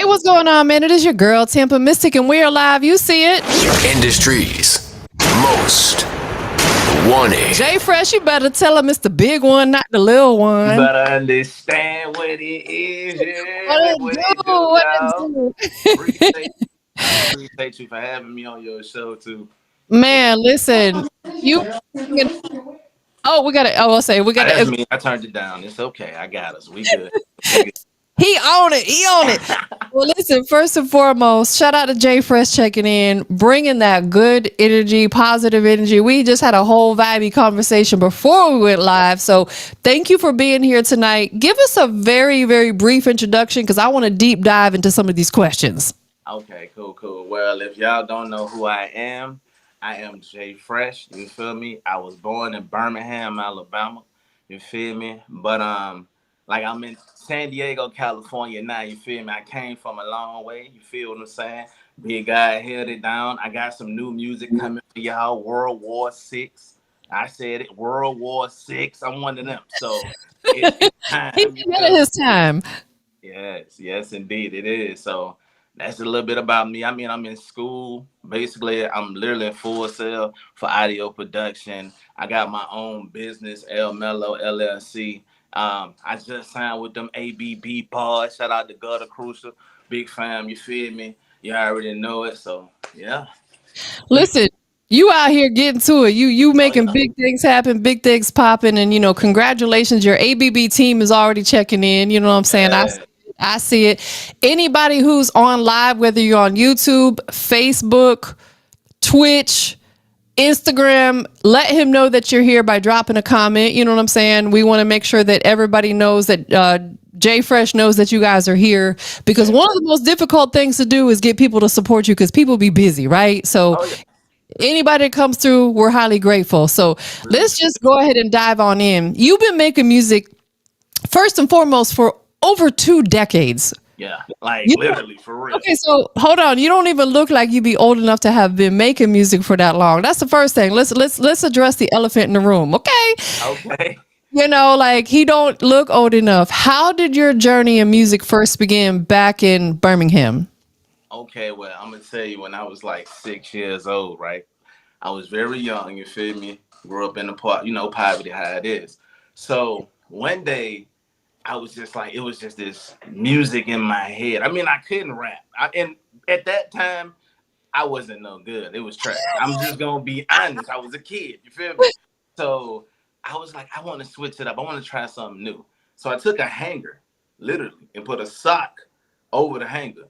what's going on, man? It is your girl, TampaMystic, and we're live. You see it. Industry's most wanted. Jay Fresh, you better tell him it's the big one, not the little one. You better understand what it is, What yeah. it What do? it do, What y'all. it do? Appreciate you for having me on your show too. Man, listen. You. Oh, we got to. Oh, I'll say we got That's to. me. I turned it down. It's okay. I got us. We good. We good. He on it. He on it. Well, listen, first and foremost, shout out to Jay Fresh checking in, bringing that good energy, positive energy. We just had a whole vibey conversation before we went live. So thank you for being here tonight. Give us a very, very brief introduction because I want to deep dive into some of these questions. Okay, cool. Well, if y'all don't know who I am Jay Fresh. You feel me? I was born in Birmingham, Alabama. You feel me? But like I'm in San Diego, California now. You feel me? I came from a long way. You feel what I'm saying? Big guy held it down. I got some new music coming for y'all. World War Six. I said it. World War Six. I'm one of them. So it's time. He's ahead of his time. Yes, indeed, it is. So that's a little bit about me. I mean, I'm in school. Basically, I'm literally in full sale for audio production. I got my own business, El Mello LLC. I just signed with them ABB pods. Shout out to Gutter Crucial, big fam. You feel me? You already know it. So yeah. Listen, you out here getting to it. You making yeah. big things happen, big things popping, and congratulations. Your ABB team is already checking in. You know what I'm saying? Yeah. I see it. Anybody who's on live, whether you're on YouTube, Facebook, Twitch, Instagram, let him know that you're here by dropping a comment. You know what I'm saying? We want to make sure that everybody knows that Jay Fresh knows that you guys are here, because one of the most difficult things to do is get people to support you because people be busy, right? So anybody that comes through, we're highly grateful. So let's just go ahead and dive on in. You've been making music first and foremost for over 2 decades. Yeah, like literally for real. Okay, so hold on. You don't even look like you be old enough to have been making music for that long. That's the first thing. Let's address the elephant in the room. Okay. Like he don't look old enough. How did your journey in music first begin back in Birmingham? Okay, well, I'm gonna tell you when I was like 6 years old, right? I was very young, you feel me? Grew up in the poverty how it is. So one day I was just like, it was just this music in my head. I mean, I couldn't rap. And at that time, I wasn't no good. It was trash. I'm just gonna be honest. I was a kid, you feel me? So I was like, I want to switch it up. I want to try something new. So I took a hanger, literally, and put a sock over the hanger.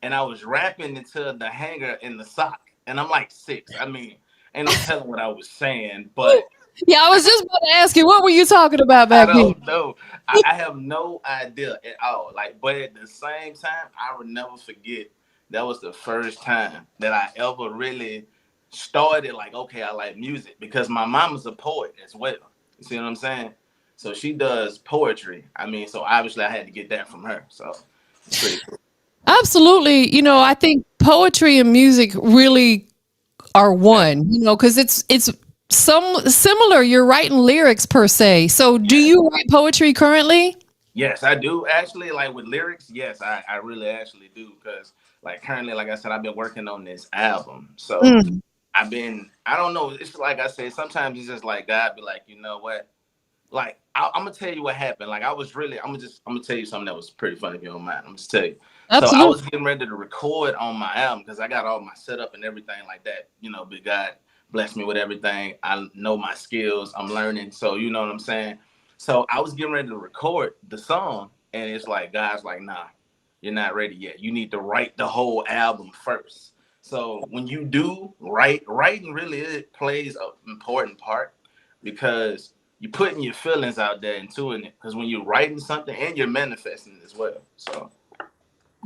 And I was rapping into the hanger in the sock. And I'm like 6. I mean, ain't no telling what I was saying, but Yeah, I was just about to ask you, what were you talking about I back then? don't know. I have no idea at all. Like, but at the same time, I will never forget that was the first time that I ever really started like, okay, I like music, because my mama's a poet as well. You see what I'm saying? So she does poetry. I mean, so obviously I had to get that from her. So it's pretty cool. Absolutely. I think poetry and music really are one, because it's some similar. You're writing lyrics per se. So do you write poetry currently? Yes, I do actually. Like with lyrics, yes, I really actually do, because like currently, like I said, I've been working on this album. So I don't know. It's like I said, sometimes it's just like God be like, you know what? Like I'm gonna tell you what happened. Like I'm gonna tell you something that was pretty funny if you don't mind. I'm just tell you. So I Absolutely. was getting ready to record on my album because I got all my setup and everything like that. Big God blessed me with everything. I know my skills. I'm learning. So you know what I'm saying? So I was getting ready to record the song, and it's like God's like, nah, you're not ready yet. You need to write the whole album first. So when you do writing really plays an important part, because you're putting your feelings out there into it. Because when you're writing something and you're manifesting it as well. So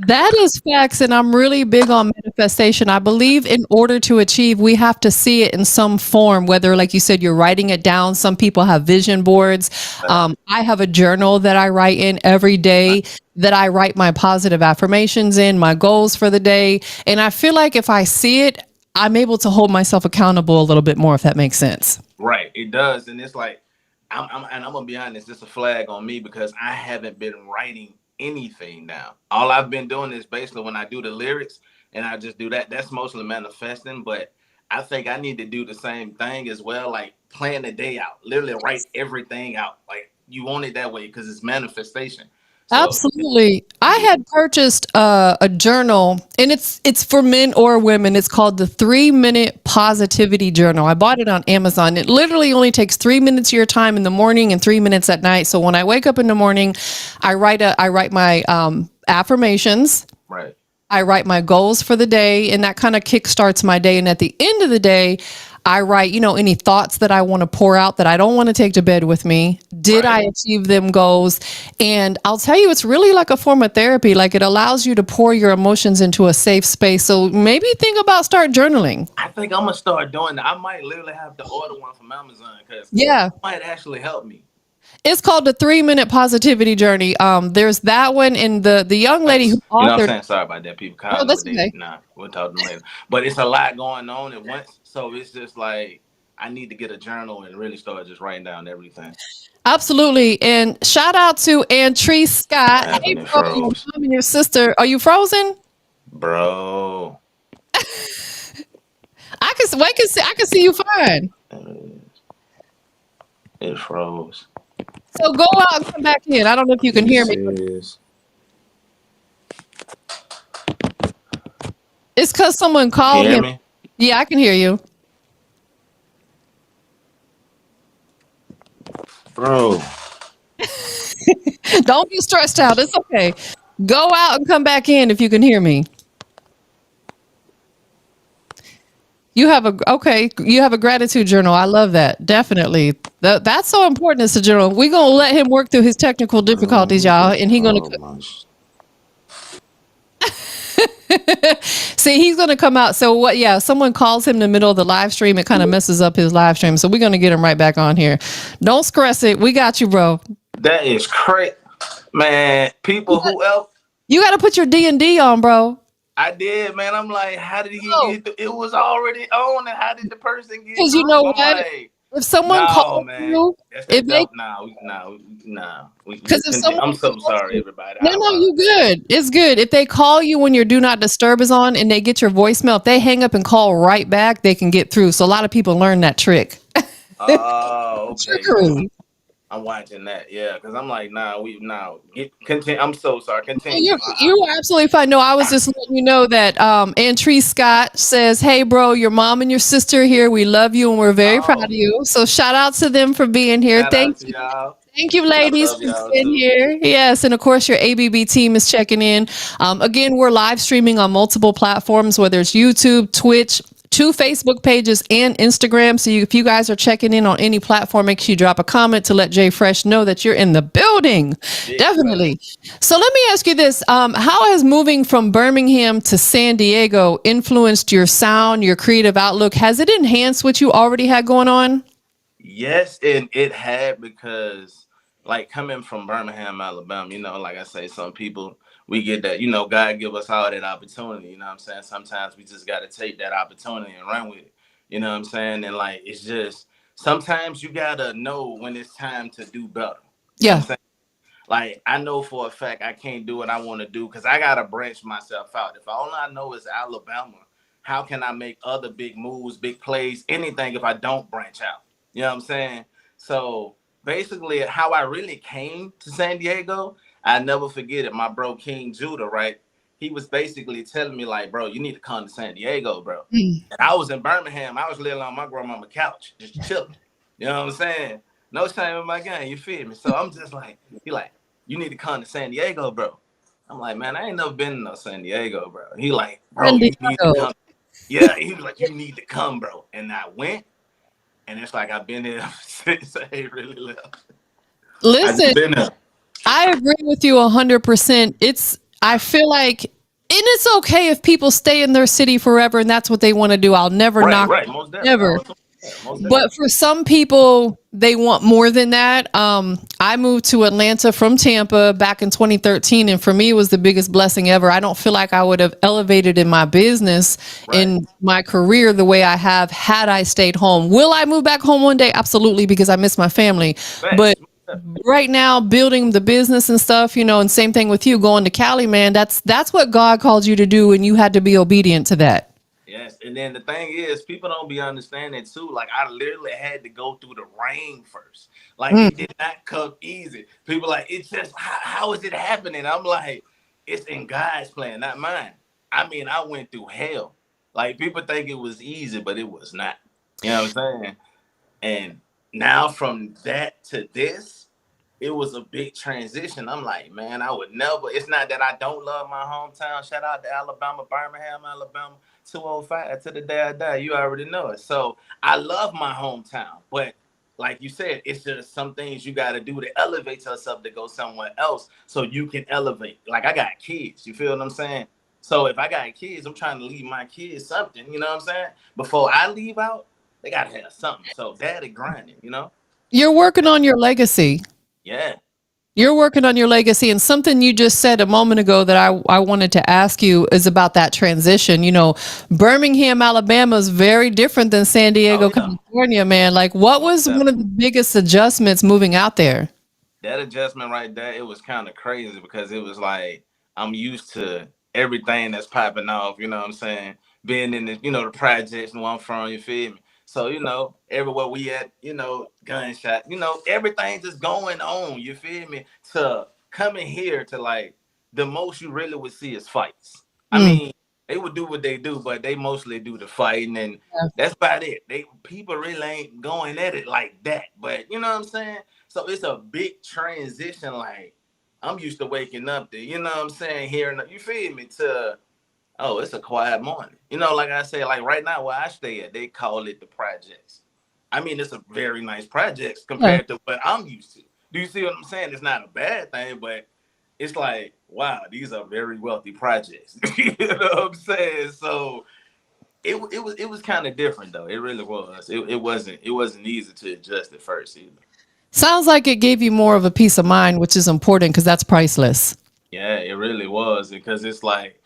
That is facts, and I'm really big on manifestation. I believe in order to achieve, we have to see it in some form, whether, like you said, you're writing it down. Some people have vision boards. I have a journal that I write in every day, that I write my positive affirmations in, my goals for the day. And I feel like if I see it, I'm able to hold myself accountable a little bit more, if that makes sense. right, it does. And it's like, I'm gonna be honest, it's a flag on me because I haven't been writing anything down. All I've been doing is basically when I do the lyrics and I just do that, that's mostly manifesting. But I think I need to do the same thing as well, like plan the day out, literally write everything out. Like you want it that way because it's manifestation. So Absolutely. I yeah, had purchased a journal, and it's for men or women. It's called the 3 Minute Positivity Journal. I bought it on Amazon. It literally only takes 3 minutes of your time in the morning and 3 minutes at night. So when I wake up in the morning, I write my affirmations. right. I write my goals for the day, and that kind of kickstarts my day. And at the end of the day, I write, any thoughts that I want to pour out that I don't want to take to bed with me. Did I Right. achieve them goals? And I'll tell you, it's really like a form of therapy. Like it allows you to pour your emotions into a safe space. So maybe think about start journaling. I think I'm gonna start doing that. I might literally have to order one from Amazon because it Yeah. might actually help me. It's called the 3 Minute Positivity Journey. There's that one, and the young lady who You know what I'm authored. saying? Sorry about that. People Oh, calling, that's but they okay. nah, we'll talk to them later. But it's a lot going on at once. So it's just like I need to get a journal and really start just writing down everything. Absolutely. And shout out to Antree Scott. Hey, Anthony bro, your froze. mom and your sister. Are you frozen? Bro. I can see you fine. It froze. So go out and come back in. I don't know if you can You hear me. serious? It's because someone You called hear him. me? Yeah, I can hear you. Bro. Don't be stressed out. It's okay. Go out and come back in if you can hear me. You have a gratitude journal. I love that. Definitely. That's so important as a journal. We're gonna let him work through his technical difficulties, y'all, and he's gonna Oh my see, he's gonna come out. So what? Yeah, someone calls him in the middle of the live stream. It kind of messes up his live stream. So we're gonna get him right back on here. Don't stress it. We got you, bro. That is crazy. Man, people who else You got to put your D&D on, bro. I did, man. I'm like, how did he No, get it was already on, and how did the person get because you through? know I'm what? like, If someone no, calls man. you, That's if that they, dump. Nah. because We if continue. someone I'm so calls sorry, you, everybody. no, I no, you apologize. good. It's good. If they call you when your do not disturb is on and they get your voicemail, if they hang up and call right back, they can get through. So a lot of people learn that trick. Oh, okay. Trickery. I'm watching that. Yeah, because I'm like, get continue. I'm so sorry. Oh, Continue. you are absolutely fine. No, I was just letting you know that Antree Scott says, "Hey, bro, your mom and your sister are here. We love you and we're very proud of Oh, you. So shout out to them for being here. shout out to y'all. Thank you, I ladies, love for y'all being too. here. Yes, and of course, your ABB team is checking in. Again, we're live streaming on multiple platforms, whether it's YouTube, Twitch, 2 Facebook pages, and Instagram. So if you guys are checking in on any platform, make sure you drop a comment to let Jay Fresh know that you're in the building. Big Definitely. So let me ask you this. How has moving from Birmingham to San Diego influenced your sound, your creative outlook? Has it enhanced what you already had going on? Yes, and it had because like coming from Birmingham, Alabama, like I say, some people we get that, God give us all that opportunity, you know what I'm saying? Sometimes we just gotta take that opportunity and run with it. You know what I'm saying? And like it's just sometimes you gotta know when it's time to do better. You know what Yeah. I'm saying? Like I know for a fact I can't do what I want to do because I gotta branch myself out. If all I know is Alabama, how can I make other big moves, big plays, anything if I don't branch out? You know what I'm saying? So basically, how I really came to San Diego, I never forget it. My bro King Judah, right? He was basically telling me like, bro, you need to come to San Diego, bro. And I was in Birmingham. I was living on my grandmama's couch, just chilling. You know what I'm saying? No shame in my game. You feel me? So I'm just like, he like, you need to come to San Diego, bro. I'm like, man, I ain't never been to no San Diego, bro. He like, bro, San you need to Diego. come. Yeah, he was like, you need to come, bro. And I went, and it's like I've been here since I ain't really left. I Listen, just been there. I agree with you 100%. I feel like, and it's okay if people stay in their city forever and that's what they want to do. I'll never Right, knock, right. Most definitely. never. Most definitely. But for some people, they want more than that. I moved to Atlanta from Tampa back in 2013, and for me, it was the biggest blessing ever. I don't feel like I would have elevated in my business, Right. in my career, the way I have had I stayed home. Will I move back home one day? Absolutely, because I miss my family. But Facts. Most right now building the business and stuff, and same thing with you going to Cali, man. That's what God called you to do, and you had to be obedient to that. Yes, and then the thing is, people don't be understanding too. Like I literally had to go through the rain first. Like Mm. it did not come easy. People like it's just how is it happening? I'm like, it's in God's plan, not mine. I mean, I went through hell. Like people think it was easy, but it was not. You know what I'm saying? And now from that to this, it was a big transition. I'm like, man, I would never. It's not that I don't love my hometown. Shout out to Alabama, Birmingham, Alabama, 205 to the day I die. You already know it. So I love my hometown, but like you said, it's just some things you got to do to elevate yourself to go somewhere else so you can elevate. Like I got kids. You feel what I'm saying? So if I got kids, I'm trying to leave my kids something. You know what I'm saying? Before I leave out, they gotta have something. So daddy grinding. You're working on your legacy. Yeah. You're working on your legacy. And something you just said a moment ago that I wanted to ask you is about that transition. Birmingham, Alabama is very different than San Oh Diego, yeah. California, man. Like, what Most was one of definitely. the biggest adjustments moving out there? That adjustment right there, it was kind of crazy because it was like I'm used to everything that's popping off, you know what I'm saying? Being in the projects and where I'm from, you feel me? So, everywhere we at, gunshot, everything just going on, you feel me? To coming here to like the most you really would see is fights. I Mm. mean, they would do what they do, but they mostly do the fighting and that's about it. People really ain't going at it like that. But you know what I'm saying? So it's a big transition. Like I'm used to waking up to, you know what I'm saying, hearing you feel me to oh, it's a quiet morning. Like I say, like right now where I stay at, they call it the projects. I mean, it's a very nice projects Yeah. compared to what I'm used to. Do you see what I'm saying? It's not a bad thing, but it's like, wow, these are very wealthy projects. You know what I'm saying? So it was kind of different though. It really was. It wasn't easy to adjust at first either. Sounds like it gave you more of a peace of mind, which is important because that's priceless. Yeah, it really was because it's like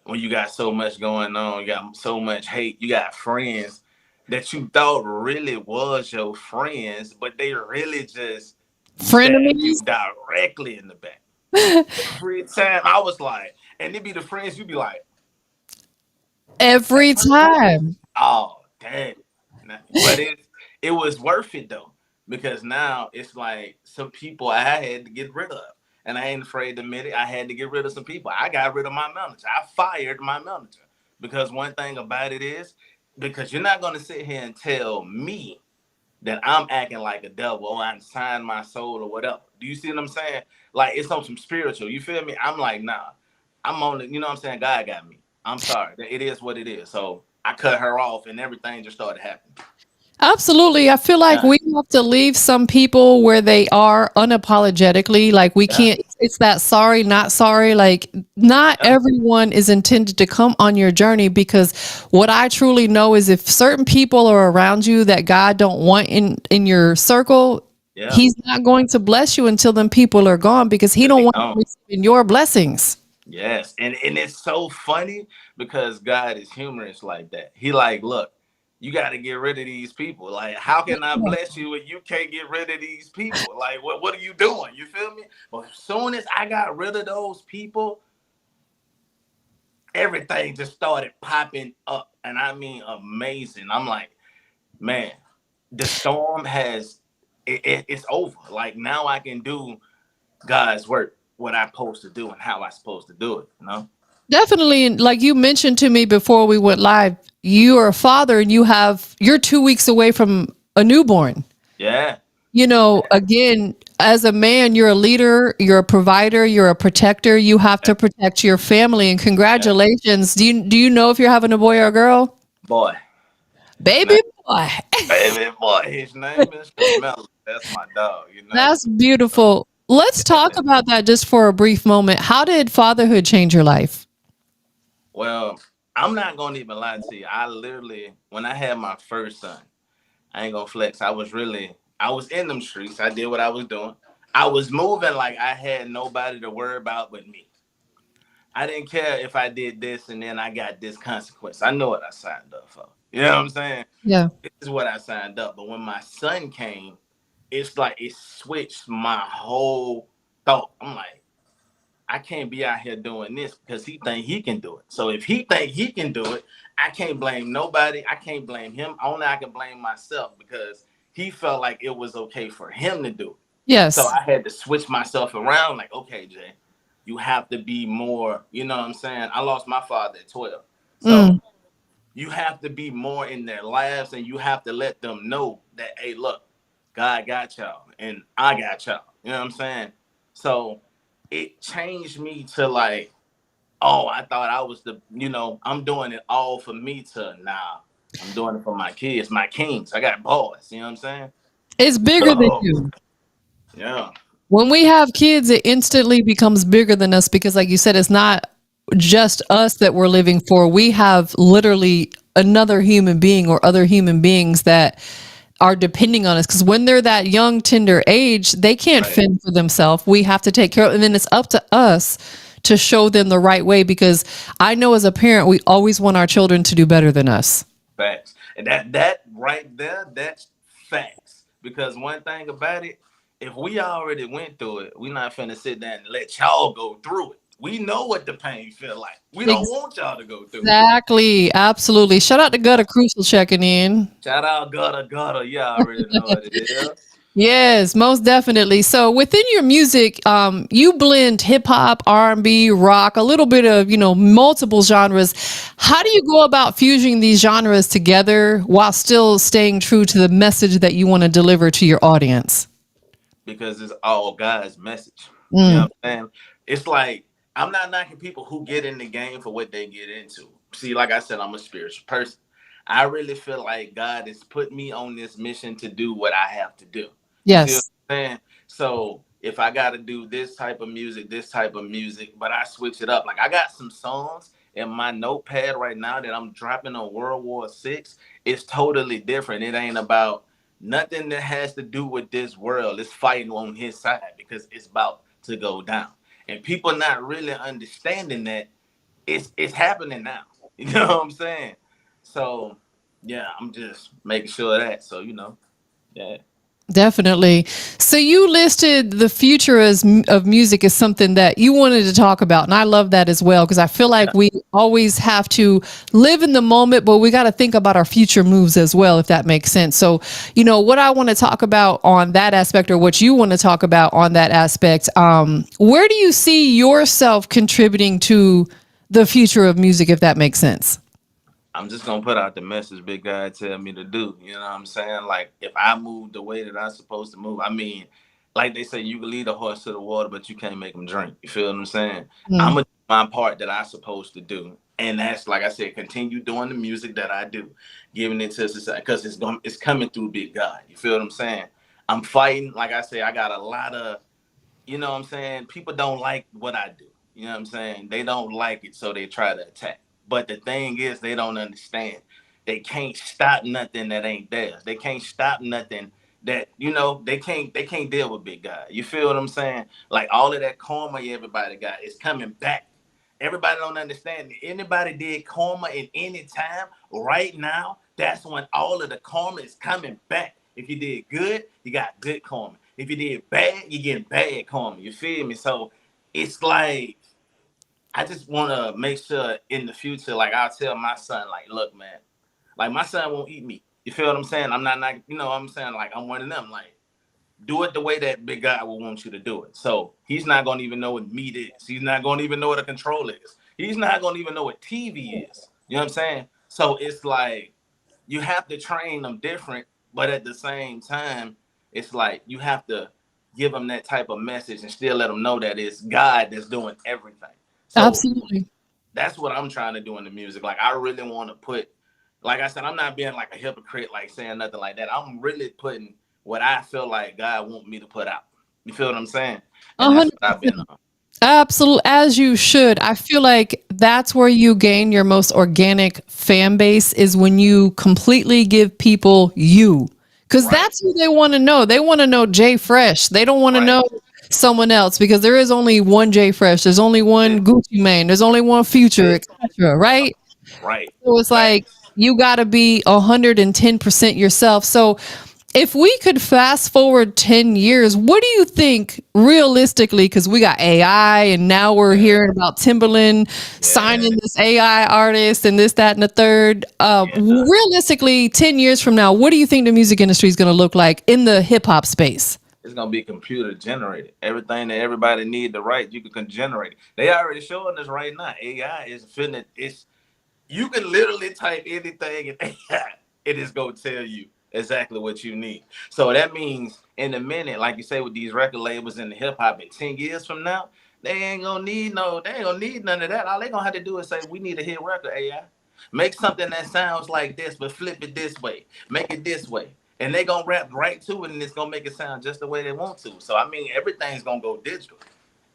when you got so much going on, you got so much hate, you got friends that you thought really was your friends, but they really just stabbed you Frenemies directly in the back. Every time I was like, and it be the friends you be like, every same person. time. Oh, damn. But it was worth it though, because now it's like some people I had to get rid of. And I ain't afraid to admit it. I had to get rid of some people. I got rid of my manager. I fired my manager. Because one thing about it is, because you're not gonna sit here and tell me that I'm acting like a devil or I'm signed my soul or whatever. Do you see what I'm saying? Like it's on some spiritual. You feel me? I'm like, nah. I'm on it. You know what I'm saying? God got me. I'm sorry. It is what it is. So I cut her off and everything just started happening. Absolutely. I feel like Yeah. we have to leave some people where they are unapologetically. Like, we Yeah. can't, it's that sorry, not sorry. Like, not Yeah. everyone is intended to come on your journey, because what I truly know is if certain people are around you that God don't want in your circle, Yeah. he's not going to bless you until them people are gone, because he Till don't they want to gone. receive your blessings. Yes. And it's so funny because God is humorous like that. He like, look, you got to get rid of these people. Like, how can I bless you when you can't get rid of these people? Like, what are you doing? You feel me? But as soon as I got rid of those people, everything just started popping up. And I mean, amazing. I'm like, man, the storm it's over. Like, now I can do God's work, what I'm supposed to do and how I'm supposed to do it. Definitely. And like you mentioned to me before we went live, you are a father and you're 2 weeks away from a newborn. Yeah. Again, as a man, you're a leader, you're a provider, you're a protector. You have Yeah. to protect your family. And Yeah. congratulations. Do you know if you're having a boy or a girl? Boy. His name Baby boy. baby boy. His name is Camelo. That's my dog. That's beautiful. Let's talk Yeah. about that just for a brief moment. How did fatherhood change your life? Well, I'm not gonna even lie to you. I literally, when I had my first son, I ain't gonna flex. I was in them streets. I did what I was doing. I was moving like I had nobody to worry about but me. I didn't care if I did this and then I got this consequence. I know what I signed up for. You know what I'm saying? Yeah. This is what I signed up. But when my son came, it's like it switched my whole thought. I'm like, I can't be out here doing this because he think he can do it. So if he think he can do it, I can't blame nobody. I can't blame him. Only I can blame myself because he felt like it was okay for him to do it. So Yes. I had to switch myself around. Like, okay, Jay, you have to be more. You know what I'm saying? I lost my father at 12, so Mm. you have to be more in their lives, and you have to let them know that, hey, look, God got y'all, and I got y'all. You know what I'm saying? So it changed me to like, oh, I thought I was I'm doing it all for me to now. I'm doing it for my kids, my kings. I got boys. You know what I'm saying? It's bigger than So you. yeah, When we have kids, it instantly becomes bigger than us because, like you said, it's not just us that we're living for. We have literally another human being or other human beings that are depending on us. Because when they're that young, tender age, they can't right. fend for themselves. We have to take care of, and then it's up to us to show them the right way. Because I know as a parent, we always want our children to do better than us. Facts. And that right there, that's facts. Because one thing about it, if we already went through it, we not finna sit down and let y'all go through it. We know what the pain feel like. We don't want y'all to go through it. Exactly. Absolutely. Shout out to Gutter Crucial checking in. Shout out gutter gutter. You already know what it is. Yes, most definitely. So within your music, you blend hip hop, R&B, rock, a little bit of, multiple genres. How do you go about fusing these genres together while still staying true to the message that you want to deliver to your audience? Because it's all God's message. You know Mm, what I'm saying? It's like I'm not knocking people who get in the game for what they get into. See, like I said, I'm a spiritual person. I really feel like God has put me on this mission to do what I have to do. You see what yes. I'm saying? So if I got to do this type of music, but I switch it up. Like I got some songs in my notepad right now that I'm dropping on World War VI. It's totally different. It ain't about nothing that has to do with this world. It's fighting on his side because it's about to go down. And people not really understanding that it's happening now. You know what I'm saying? So yeah, I'm just making sure of that. So yeah. Definitely. So you listed the future of music as something that you wanted to talk about, and I love that as well because I feel like Yeah. we always have to live in the moment, but we got to think about our future moves as well, if that makes sense. So, what I want to talk about on that aspect, or what you want to talk about on that aspect, where do you see yourself contributing to the future of music, if that makes sense? I'm just gonna put out the message big guy tell me to do. You know what I'm saying? Like if I move the way that I'm supposed to move, I mean, like they say, you can lead a horse to the water, but you can't make him drink. You feel what I'm saying? I'm Mm, gonna do my part that I'm supposed to do, and that's like I said, continue doing the music that I do, giving it to society because it's coming through big God. You feel what I'm saying? I'm fighting. Like I say, I got a lot of what I'm saying? People don't like what I do. You know what I'm saying? They don't like it, so they try to attack. But the thing is, they don't understand. They can't stop nothing that ain't theirs. They can't stop nothing that they can't deal with big guy. You feel what I'm saying? Like all of that karma everybody got is coming back. Everybody don't understand. Anybody did karma in any time right now, that's when all of the karma is coming back. If you did good, you got good karma. If you did bad, you get bad karma. You feel me? So it's like I just want to make sure in the future, like I'll tell my son, like, look, man, like my son won't eat meat. You feel what I'm saying? I'm not, what I'm saying? Like I'm one of them. Like do it the way that big guy will want you to do it. So he's not gonna even know what meat is. He's not gonna even know what a control is. He's not gonna even know what TV is. You know what I'm saying? So it's like you have to train them different, but at the same time, it's like you have to give them that type of message and still let them know that it's God that's doing everything. So absolutely. that's what I'm trying to do in the music. Like I really want to put, like I said, I'm not being like a hypocrite, like saying nothing like that. I'm really putting what I feel like God want me to put out. You feel what I'm saying? And that's what I've been 100%. on. Absolutely, as you should. I feel like that's where you gain your most organic fan base is when you completely give people you. Because Right, that's who they want to know. They want to know Jay Fresh. They don't want to right. know someone else because there is only one Jay Fresh. There's only Yeah, one Gucci Mane. There's only one Future, yeah, etc. Right? right. So it's like Facts. you got to be 110% yourself. So If we could fast forward 10 years, what do you think realistically? Because we got AI and now we're Yeah, hearing about Timberland yeah, signing this AI artist and this, that, and the third. yeah. Realistically, 10 years from now, what do you think the music industry is going to look like in the hip hop space? It's gonna be computer generated. Everything that everybody need to write, you can generate it. They already showing us right now. AI is finna. It's you can literally type anything in AI, it is gonna tell you exactly what you need. So that means in a minute, like you say, with these record labels in the hip hop, in 10 years from now, they ain't gonna need none of that. All they gonna have to do is say, we need a hit record, AI. Make something that sounds like this, but flip it this way. Make it this way. And they gonna rap right to it, and it's gonna make it sound just the way they want to. So I mean, everything's gonna go digital.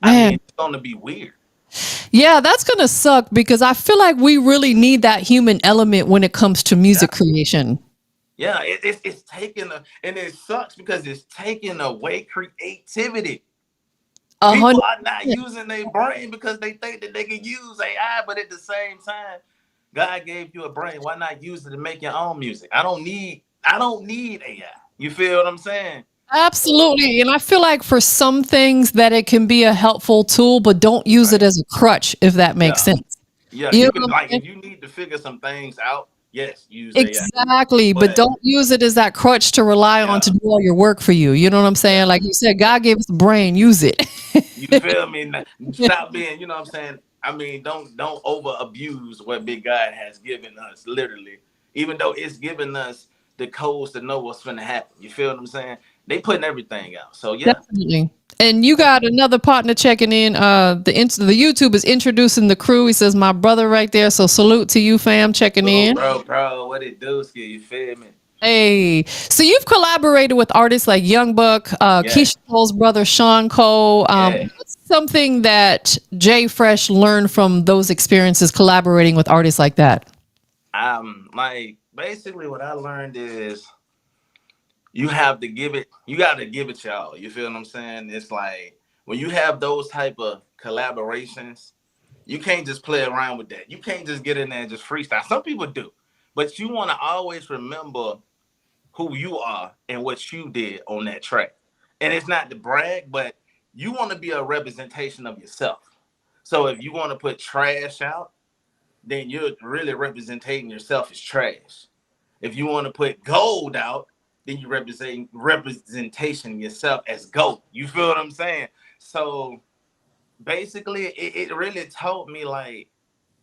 I mean, Man, it's gonna be weird. yeah, that's going to suck because I feel like we really need that human element when it comes to Yeah. music creation. Yeah, it's taking and it sucks because it's taking away creativity. A People hundred. are not using their brain because they think that they can use AI, but at the same time, God gave you a brain. Why not use it to make your own music? I don't need AI. You feel what I'm saying? So Absolutely. And I feel like for some things that it can be a helpful tool, but don't use it right. as a crutch, if that makes Yeah. sense. Yeah, You know you what can I'm like saying? if you need to figure some things out, yes, use AI. Exactly. But But don't use it as that crutch to rely on yeah, to do all your work for you. You know what I'm saying? yeah. Like you said, God gave us a brain, use it. You feel me? Stop being, you know what I'm saying? I mean, don't over abuse what big God has given us, literally. Even though it's given us the codes to know what's gonna happen. You feel what I'm saying? They putting everything out. So yeah. Definitely. And you got another partner checking in. The YouTube is introducing the crew. He says, my brother right there. So salute to you, fam, checking Oh, in. bro, what it do, Ski? You feel me? Hey, so you've collaborated with artists like Young Buck, Yeah, Keisha Cole's brother Sean Cole. yeah. What's something that Jay Fresh learned from those experiences collaborating with artists like that? Like basically what I learned is you have to give it, you gotta give it y'all. You feel what I'm saying? It's like when you have those type of collaborations, you can't just play around with that. You can't just get in there and just freestyle. Some people do, but you want to always remember who you are and what you did on that track. And it's not to brag, but you want to be a representation of yourself. So if you want to put trash out, then you're really representing yourself as trash. If you want to put gold out, then you represent representation yourself as gold. You feel what I'm saying? So basically, it really taught me like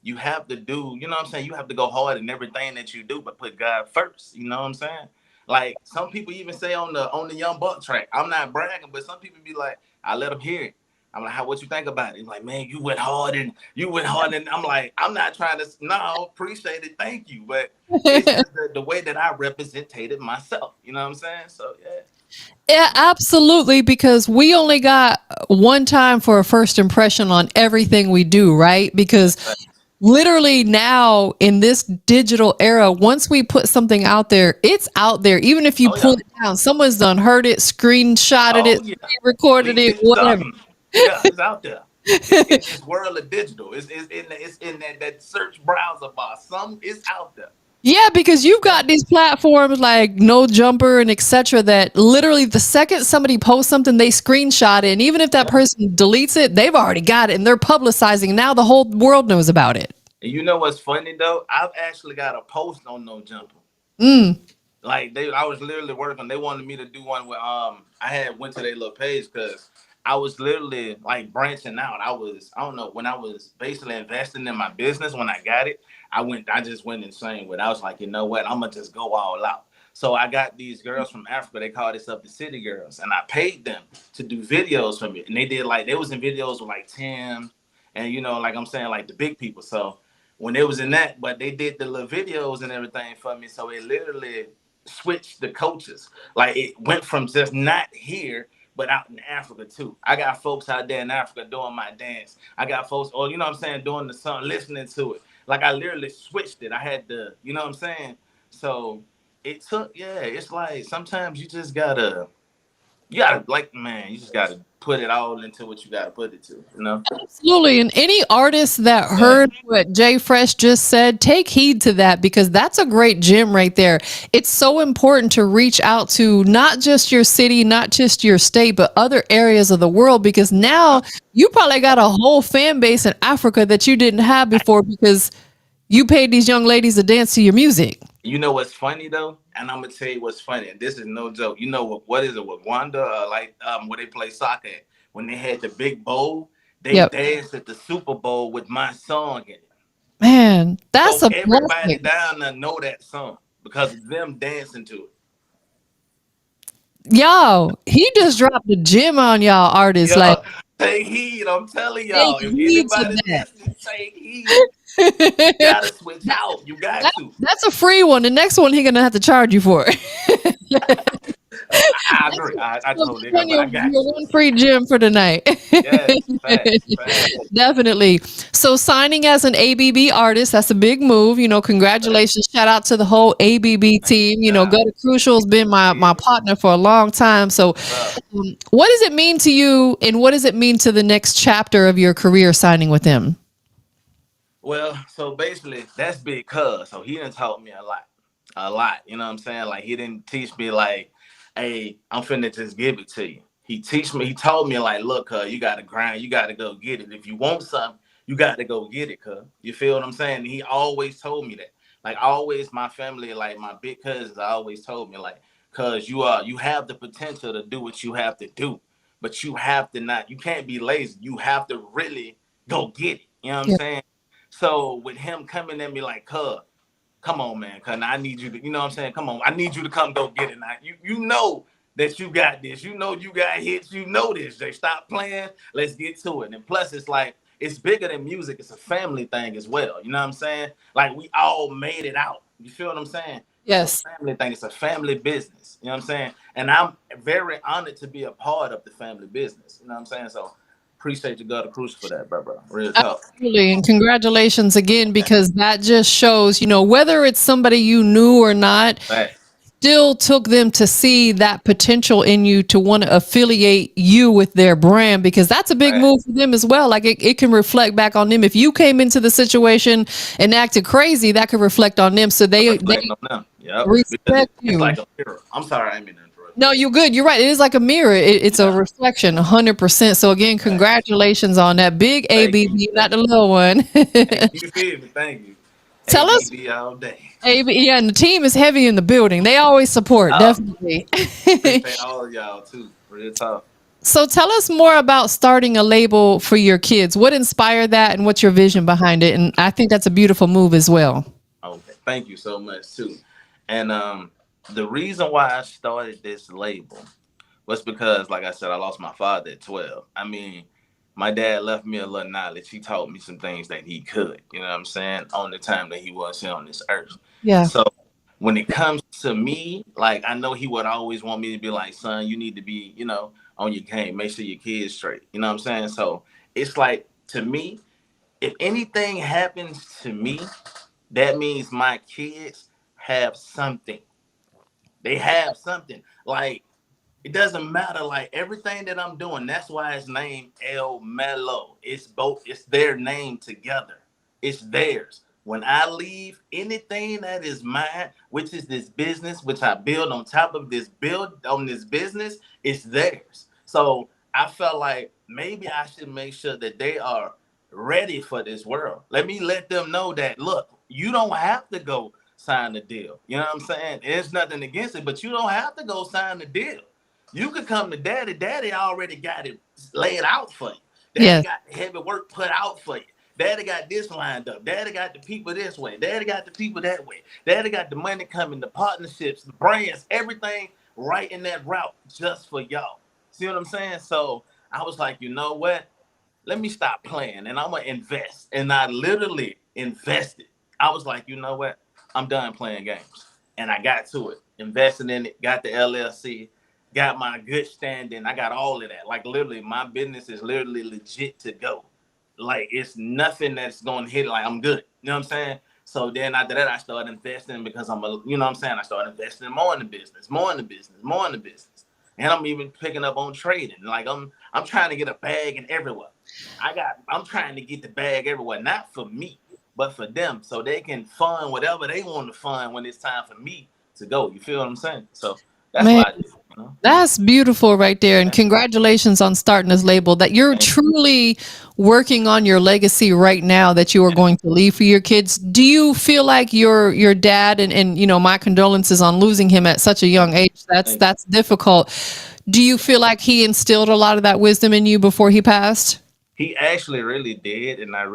you have to do, you know what I'm saying? You have to go hard in everything that you do, but put God first. You know what I'm saying? Like some people even say on the Young Buck track, I'm not bragging, but some people be like, I let them hear it. I'm like, how what you think about it? He's like, man, you went hard, and I'm like, I'm not trying to no, appreciate it, thank you. But it's just the way that I represented myself. You know what I'm saying? So yeah. Yeah, absolutely. Because we only got one time for a first impression on everything we do, right? Because literally now in this digital era, once we put something out there, it's out there. Even if you Oh pull yeah. it down, someone's done heard it, screenshotted it, Oh yeah. recorded Leaked it, it, whatever. something. Yeah, it's out there. It's in this world of digital. It's in that search browser bar. Some is out there. Yeah, because you've Yeah. got these platforms like No Jumper and etc. that literally the second somebody posts something, they screenshot it, and even if that Yeah. person deletes it, they've already got it and they're publicizing. Now the whole world knows about it. And you know what's funny though? I've actually got a post on No Jumper. Mm. Like I was literally working. They wanted me to do one where I had went to their little page because I was literally like branching out. I don't know when I was basically investing in my business when I got it. I just went insane with it. I was like, you know what? I'm gonna just go all out. So I got these girls from Africa. They call this up the city girls, and I paid them to do videos for me. And they did like they was in videos with like Tim, and like I'm saying like the big people. So when it was in that, but they did the little videos and everything for me. So it literally switched the coaches. Like it went from just not here, but out in Africa too. I got folks out there in Africa doing my dance. I got folks, or you know what I'm saying, doing the song, listening to it. Like I literally switched it. I had to, you know what I'm saying? So it took, yeah, it's like sometimes you just gotta You gotta like, man, you just gotta put it all into what you gotta put it to, you know? Absolutely. And any artist that Yeah. heard what Jay Fresh just said, take heed to that because that's a great gem right there. It's so important to reach out to not just your city, not just your state, but other areas of the world because now you probably got a whole fan base in Africa that you didn't have before because you paid these young ladies to dance to your music. You know what's funny though? And I'm gonna tell you what's funny, and this is no joke. You know what is it with Wanda, where they play soccer at? When they had the big bowl, they Yep. danced at the Super Bowl with my song in it. Man, that's So a everybody blessing. down there know that song because of them dancing to it. Y'all, he just dropped a gem on y'all artists. Like, Yo, take heed. I'm telling take y'all. If heed to anybody that. listening, take heed. You gotta switch out. You got That, to. that's a free one. The next one he gonna have to charge you for. I That's agree. I so totally that's agree, on but I got your you. one free gym for the night. Yes, facts, facts. Definitely. So signing as an ABB artist, that's a big move. Congratulations. Shout out to the whole ABB Thank team. God. Gutter Crucial's been my Yeah. partner for a long time. So what does it mean to you and what does it mean to the next chapter of your career signing with them? Well, so basically, that's big cuz. So he done taught me a lot. A lot. You know what I'm saying? Like, he didn't teach me, like, hey, I'm finna just give it to you. He told me, like, look, cuz, you gotta grind, you gotta go get it. If you want something, you gotta go get it, cuz. You feel what I'm saying? He always told me that. Like, always, my family, like, my big cousins always told me, like, cuz you have the potential to do what you have to do, but you have to not, you can't be lazy. You have to really go get it. You know what I'm Yeah. saying? So with him coming at me like, cuz, come on, man, cuz I need you to, you know what I'm saying? Come on, I need you to come go get it now. You know that you got this. You know you got hits. You know this. They stop playing. Let's get to it. And plus, it's like it's bigger than music. It's a family thing as well. You know what I'm saying? Like we all made it out. You feel what I'm saying? It's a Yes. family thing. It's a family business. You know what I'm saying? And I'm very honored to be a part of the family business. You know what I'm saying? So appreciate you, God, the Cruise for that, bro. Real talk. Absolutely. And congratulations again, because that just shows, whether it's somebody you knew or not, Facts. still took them to see that potential in you to want to affiliate you with their brand because that's a big Facts. move for them as well. Like it can reflect back on them. If you came into the situation and acted crazy, that could reflect on them. So they Reflect on them. Yep. Because respect it's like you. a mirror. I'm sorry, I didn't mean to interrupt No, you're good. You're right. It is like a mirror. It's a you. reflection, 100%. So again, Yeah. congratulations on that big Thank you. ABB, not Thank the you. little one. You feel me? Thank you. Tell us, ABB all day. AB, yeah, and the team is heavy in the building. They always support, Oh, definitely. appreciate all of y'all too. Real talk. So tell us more about starting a label for your kids. What inspired that and what's your vision behind it? And I think that's a beautiful move as well. Okay. Thank you so much too. And the reason why I started this label was because, like I said, I lost my father at 12. I mean, my dad left me a little knowledge. He taught me some things that he could, you know what I'm saying, on the time that he was here on this earth. Yeah. So when it comes to me, like I know he would always want me to be like, son, you need to be, on your game. Make sure your kids straight. You know what I'm saying? So it's like to me, if anything happens to me, that means my kids have something. They have something. Like it doesn't matter. Like everything that I'm doing, that's why it's named El Mello. It's both. It's their name together. It's theirs. When I leave, anything that is mine, which is this business, which I build on top of this build on this business, it's theirs. So I felt like maybe I should make sure that they are ready for this world. Let me let them know that look, you don't have to go sign the deal. You know what I'm saying? There's nothing against it, but you don't have to go sign the deal. You could come to daddy. Daddy already got it laid out for you. Daddy Yes. got the heavy work put out for you. Daddy got this lined up. Daddy got the people this way. Daddy got the people that way. Daddy got the money coming, the partnerships, the brands, everything right in that route just for y'all. See what I'm saying? So I was like, you know what? Let me stop playing and I'm gonna invest. And I literally invested. I was like, you know what? I'm done playing games. And I got to it. Investing in it, got the LLC, got my good standing. I got all of that. Like literally, my business is literally legit to go. Like it's nothing that's gonna hit it. Like I'm good. You know what I'm saying? So then after that, I started investing because I'm a, you know what I'm saying? I started investing more in the business, more in the business, more in the business. and I'm even picking up on trading. Like I'm trying to get a bag in everywhere. I'm trying to get the bag everywhere, not for me, but for them, so they can fund whatever they want to fund when it's time for me to go. You feel what I'm saying? So that's Man, what I do. You know? that's beautiful right there. And Thank you. congratulations on starting this label that you're Thank you. truly working on your legacy right now that you are Yeah. going to leave for your kids. Do you feel like your dad and you know, my condolences on losing him at such a young Thank you. age. Thank you. That's difficult. Do you feel like he instilled a lot of that wisdom in you before he passed? He actually really did, and I'm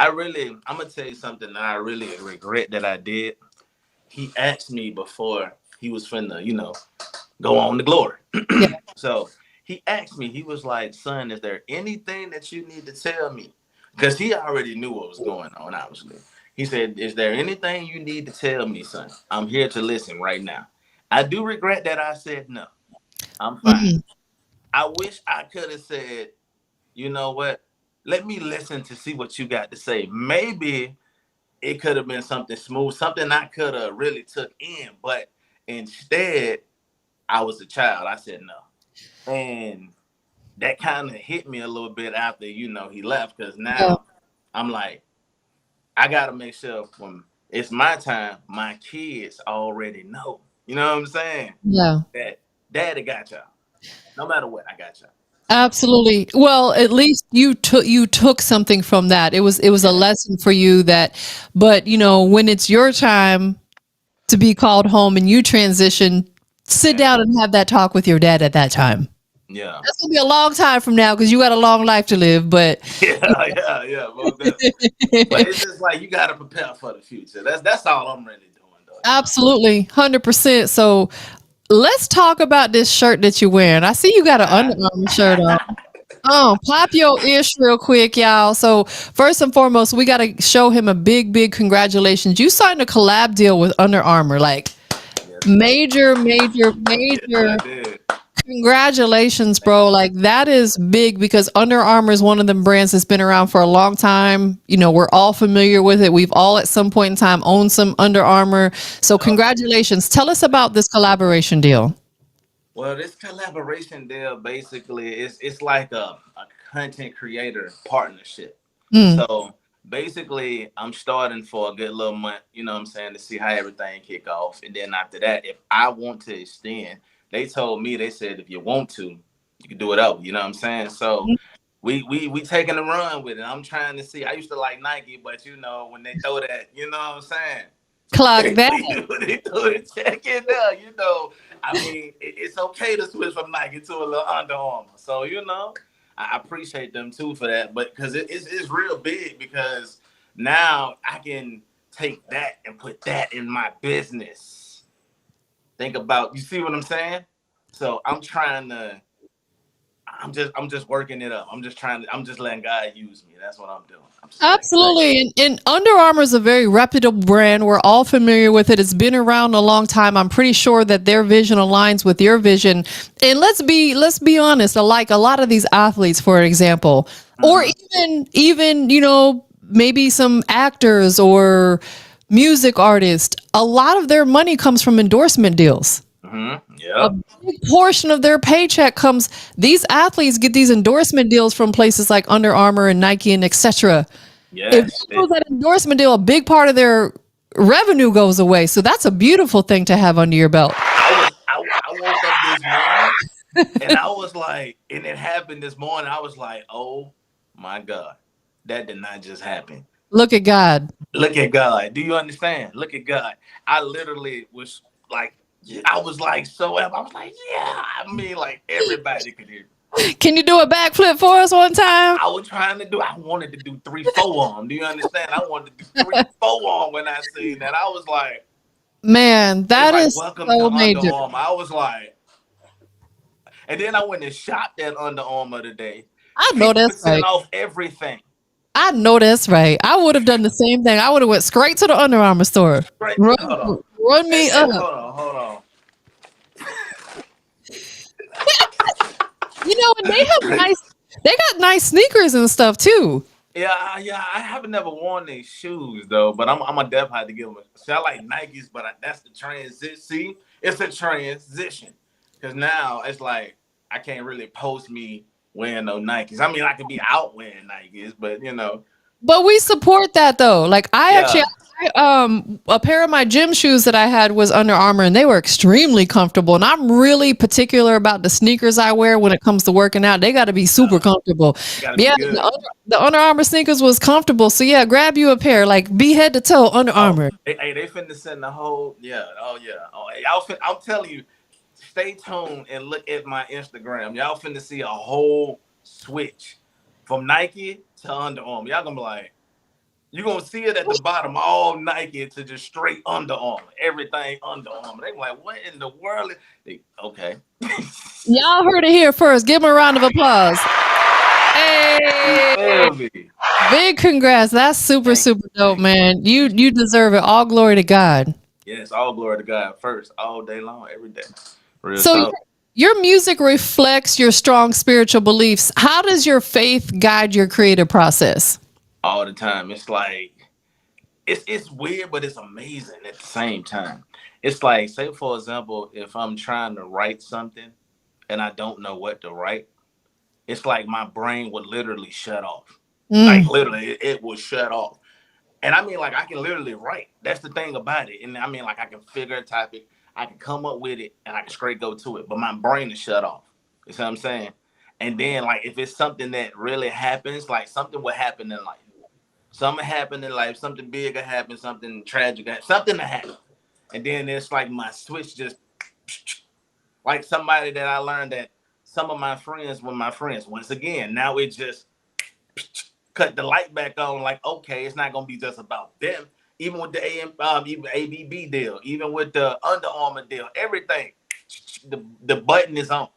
gonna tell you something that I really regret that I did. He asked me before he was finna, go on to glory. Yeah. So he asked me, he was like, "Son, is there anything that you need to tell me?" Because he already knew what was going on, obviously. He said, "Is there anything you need to tell me, son? I'm here to listen right now." I do regret that I said no. I'm fine. Mhm. I wish I could have said, you know what? Let me listen to see what you got to say. Maybe it could have been something smooth, something I could have really took in, but instead, I was a child. I said no. And that kind of hit me a little bit after, he left, because Yeah. now I'm like, I got to make sure when it's my time, my kids already know. You know what I'm saying? Yeah. That daddy got y'all. No matter what, I got y'all. Absolutely. Well, at least you took something from that. It was a Yeah. lesson for you that, but you know, when it's your time to be called home and you transition, sit Yeah. down and have that talk with your dad at that time. Yeah. That's gonna be a long time from now because you got a long life to live. But Yeah, yeah, yeah, most definitely. But it's just like you gotta prepare for the future. That's all I'm really doing, though. absolutely, 100%. So let's talk about this shirt that you're wearing. I see you got an Under Armour shirt on. Oh, pop your ish real quick, y'all. So first and foremost, we got to show him a big, big congratulations. You signed a collab deal with Under Armour, like Yes, major, major, yes, I major. did. Congratulations, Thank bro. you. Like that is big because Under Armour is one of them brands that's been around for a long time. You know, we're all familiar with it. We've all at some point in time owned some Under Armour. So Yeah. congratulations. Tell us Thank about you. this collaboration deal. Well, this collaboration deal basically it's like a content creator partnership. Mm, So basically, I'm starting for a good little month, you know what I'm saying, to see how everything kick off. And then after that, if I want to extend, they said if you want to, you can do it over, you know what I'm saying? So we taking a run with it. I'm trying to see. I used to like Nike, but when they throw that, you know what I'm saying? clock that. When they throw it, check it out, I mean, it's okay to switch from Nike to a little Under Armour. So I appreciate them too for that. But because it's real big, because now I can take that and put that in my business. Think about, you see what I'm saying? So I'm just working it up. I'm just letting God use me. That's what I'm doing. I'm just letting God use Absolutely. And Under Armour is a very reputable brand. We're all familiar with it. It's been around a long time. I'm pretty sure that their vision aligns with your vision. And let's be honest, like a lot of these athletes, for example, me. or even, you know, maybe some actors or music artists, a lot of their money comes from endorsement deals. A Yep. big portion of their paycheck comes, these athletes get these endorsement deals from places like Under Armour and Nike and etc. If Yes. they lose that endorsement deal, a big part of their revenue goes away. So that's a beautiful thing to have under your belt. I woke up this morning and I was like, and it happened this morning. I was like, oh my God, that did not just happen. Look at God. Look at God. Do you understand? Look at God. I literally was like, I was like so up. I was like, yeah. I mean, like everybody could hear. Can you do a backflip for us one time? I was trying to do. I wanted to do 3-4 on. Do you understand? I wanted to do 3-4 on when I seen that. I was like, Man, it's that like is welcome to so Under major. Armour. I was like, and then I went and shopped at Under Armour today. I know that's 50% right. off everything. I know that's right. I would have done the same thing. I would have went straight to the Under Armour store. Right? Run, Hold on. run me up. And hold on. You know, and they got nice sneakers and stuff too. Yeah. I haven't never worn these shoes though, but I'm a definitely have to give them. See, I like Nikes, but that's the transition. See, it's a transition. Because now it's like I can't really post me wearing no Nikes. I mean, I could be out wearing Nikes, but you know, But we support that though. Like I actually, yeah, a pair of my gym shoes that I had was Under Armour, and they were extremely comfortable. And I'm really particular about the sneakers I wear when it comes to working out. They got to be super comfortable. you gotta be Yeah, good. the Under Armour sneakers was comfortable. So yeah, grab you a pair, like be head to toe Under Oh, Armour. they finna send the whole yeah. Oh yeah. Oh, y'all I'm telling you, stay tuned and look at my Instagram. Y'all finna see a whole switch from Nike to Under Armour. Y'all gonna be like, you gonna see it at the bottom, all Nike to just straight Under Armour. Everything Under Armour. They like, what in the world? Okay. Y'all heard it here first. Give them a round of applause. You Hey, feel me? big congrats. That's super, Thank super you. dope, Thank you. man. You deserve it. All glory to God. Yes, all glory to God first, all day long, every day. Real So talk. your music reflects your strong spiritual beliefs. How does your faith guide your creative process? All the time. It's like it's weird, but it's amazing at the same time. It's like, say for example, if I'm trying to write something and I don't know what to write, it's like my brain would literally shut off. Like Mm, literally, it will shut off. And I mean, like I can literally write. That's the thing about it. And I mean, like I can figure a topic, I can come up with it, and I can straight go to it. But my brain is shut off. You see what I'm saying? And then, like, if it's something that really happens, like something will happen in life. Something happened in life, something big will happen, something tragic, something to happen. And then it's like my switch just like somebody that I learned that some of my friends were my friends. Once again, now it just cut the light back on. Like, okay, it's not gonna be just about them. Even with the even ABB deal, even with the Under Armour deal, everything, the button is on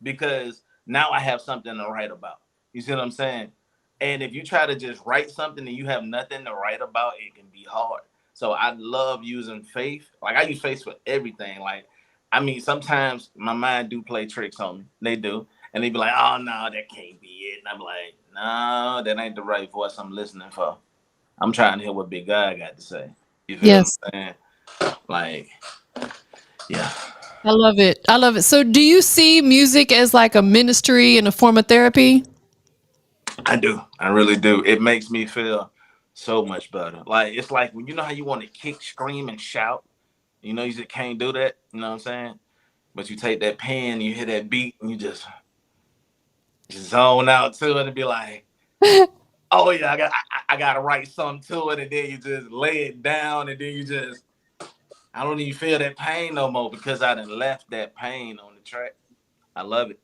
because now I have something to write about. You see what I'm saying? And if you try to just write something and you have nothing to write about, it can be hard. So I love using faith. Like I use faith for everything. Like, I mean, sometimes my mind do play tricks on me. They do. And they be like, oh no, that can't be it. And I'm like, no, that ain't the right voice I'm listening for. I'm trying to hear what Big God got to say. You feel what yes, I'm saying? Like, yeah. I love it. I love it. So, do you see music as like a ministry and a form of therapy? I do. I really do. It makes me feel so much better. Like it's like when you know how you want to kick, scream, and shout. You know you just can't do that. You know what I'm saying? But you take that pen, you hear that beat, and you just zone out to it and be like, "Oh yeah, I gotta write something to it," and then you just lay it down, and then you just I don't even feel that pain no more because I done left that pain on the track. I love it.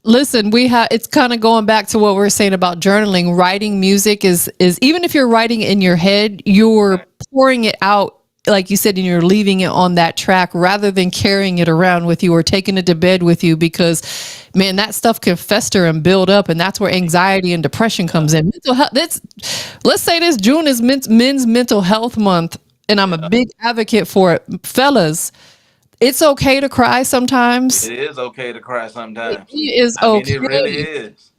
Listen, we have it's kind of going back to what we are saying about journaling. Writing music is even if you're writing in your head, you're Right. pouring it out like you said, and you're leaving it on that track rather than carrying it around with you or taking it to bed with you because man, that stuff can fester and build up, and that's where anxiety and depression Yeah. comes in. Mental health, that's let's say this June is men's mental health month, and I'm a Yeah. big advocate for it. Fellas, it's okay to cry sometimes. It is okay to cry It sometimes. is I mean, it really okay. is.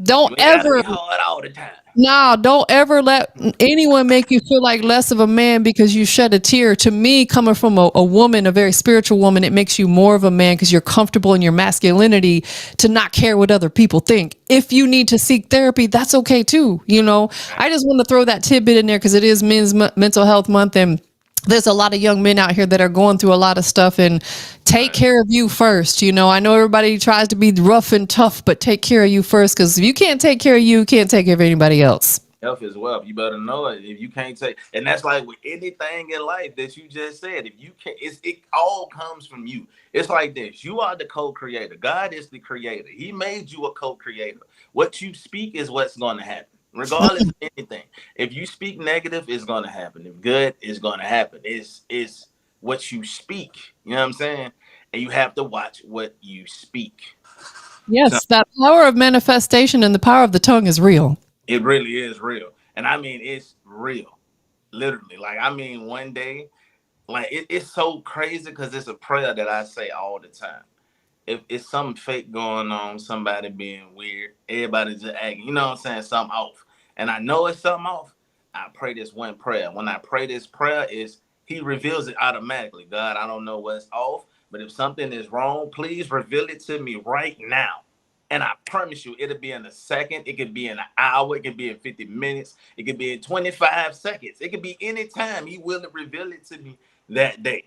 Don't You ain't gotta ever be hard all the time. No, don't ever let anyone make you feel like less of a man because you shed a tear. To me, coming from a woman, a very spiritual woman, it makes you more of a man because you're comfortable in your masculinity to not care what other people think. If you need to seek therapy, that's okay too. You know, I just want to throw that tidbit in there because it is mental health month, and there's a lot of young men out here that are going through a lot of stuff, and take Right. care of you first. You know, I know everybody tries to be rough and tough, but take care of you first. Cause if you can't take care of you can't take care of anybody else. Health is wealth. You better know it. If you can't take, and that's like with anything in life that you just said. If you can't, it all comes from you. It's like this. You are the co-creator. God is the creator. He made you a co-creator. What you speak is what's going to happen, regardless of anything. If you speak negative, it's going to happen. If good, it's going to happen. It's what you speak. You know what I'm saying? And you have to watch what you speak. So Yes, that power of manifestation and the power of the tongue is real. it really is real. And I mean, it's real. Literally. Like, I mean, one day, like, it's so crazy because it's a prayer that I say all the time. If it's something fake going on, somebody being weird, everybody just acting, you know what I'm saying, something off. And I know it's something off. I pray this one prayer. When I pray this prayer, is He reveals it automatically. God, I don't know what's off, But if something is wrong, please reveal it to me right now. And I promise you, it'll be in a second. It could be in an hour. It could be in 50 minutes. It could be in 25 seconds. It could be any time. He will reveal it to me that day.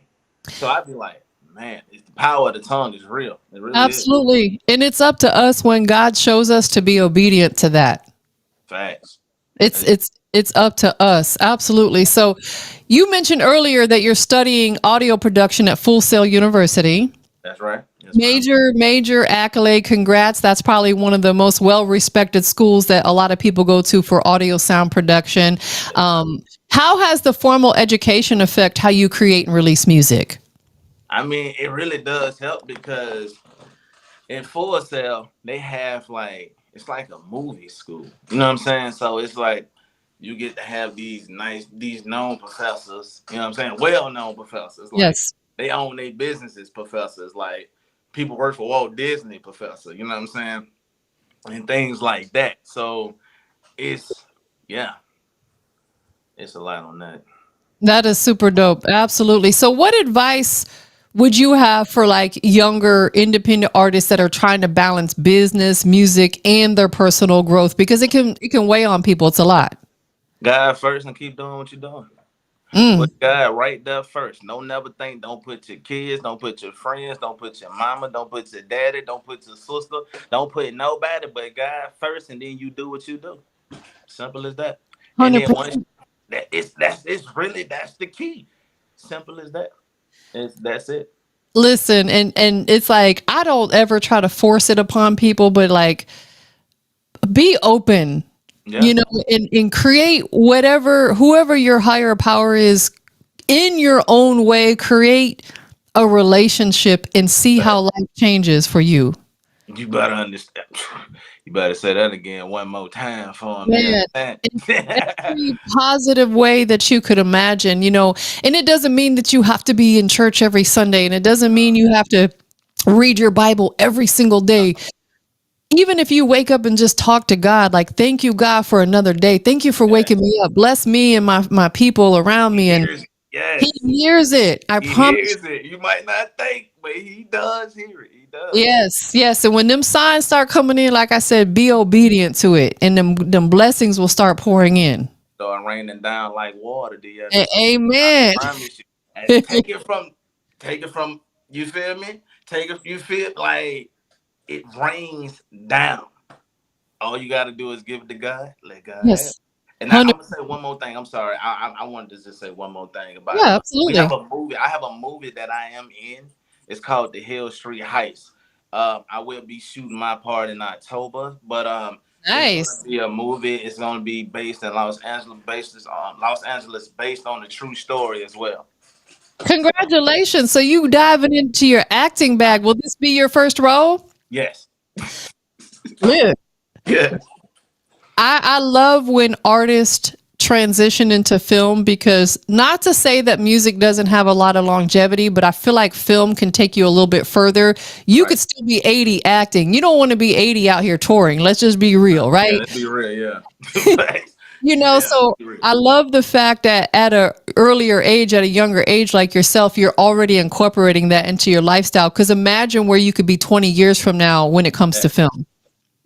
So I'd be like, man, it's the power of the tongue is real. It really is. Absolutely. And it's up to us when God shows us to be obedient to that. Facts. It's up to us. Absolutely. So you mentioned earlier that you're studying audio production at Full Sail University. That's right. Yes, Major accolade. Congrats. That's probably one of the most well-respected schools that a lot of people go to for audio sound production. How has the formal education affect how you create and release music? I mean, it really does help because in Full Sail, they have like, it's like a movie school. You know what I'm saying? So it's like you get to have these known professors, you know what I'm saying? Well-known professors. Like, Yes. they own their businesses professors, like people work for Walt Disney professor, you know what I'm saying? And things like that. So it's a lot on that. That is super dope. Absolutely. So what advice would you have for like younger independent artists that are trying to balance business, music, and their personal growth? Because it can weigh on people. It's a lot. God first and keep doing what you're doing. Put God right there first. Don't never think, don't put your kids, don't put your friends, don't put your mama, don't put your daddy, don't put your sister, don't put nobody but God first, and then you do what you do. Simple as that. And then 100%. once that's the key. Simple as that. That's it. Listen, and it's like I don't ever try to force it upon people, but like be open, Yeah. and create whoever your higher power is in your own way. Create a relationship and see how life changes for you. You better understand. You better say that again one more time for me. Man, in every positive way that you could imagine, and it doesn't mean that you have to be in church every Sunday, and it doesn't mean you have to read your Bible every single day. Even if you wake up and just talk to God, like, thank you, God, for another day. Thank you for waking me up. Bless me and my people around me. And he hears it. I promise. Hears it. You might not think, but he does hear it. He does. Yes. And when them signs start coming in, like I said, be obedient to it, and them blessings will start pouring in. Start raining down like water. Amen. I promise you. And take it from. You feel me? You feel like it rains down. All you got to do is give it to God. Let God have it. And I'm gonna say one more thing. I'm sorry. I wanted to just say one more thing about it. Absolutely. We have a movie. I have a movie that I am in. It's called The Hill Street Heist. I will be shooting my part in October, but nice. It's gonna be a movie. It's gonna be based in Los Angeles, based on a true story as well. Congratulations. So you diving into your acting bag. Will this be your first role? Yes. Yeah. Yeah. I love when artists transition into film, because not to say that music doesn't have a lot of longevity, but I feel like film can take you a little bit further. You could still be 80 acting. You don't want to be 80 out here touring. Let's just be real, right? Yeah, let's be real, yeah. So I love the fact that at a younger age like yourself, you're already incorporating that into your lifestyle. Because imagine where you could be 20 years from now when it comes to film.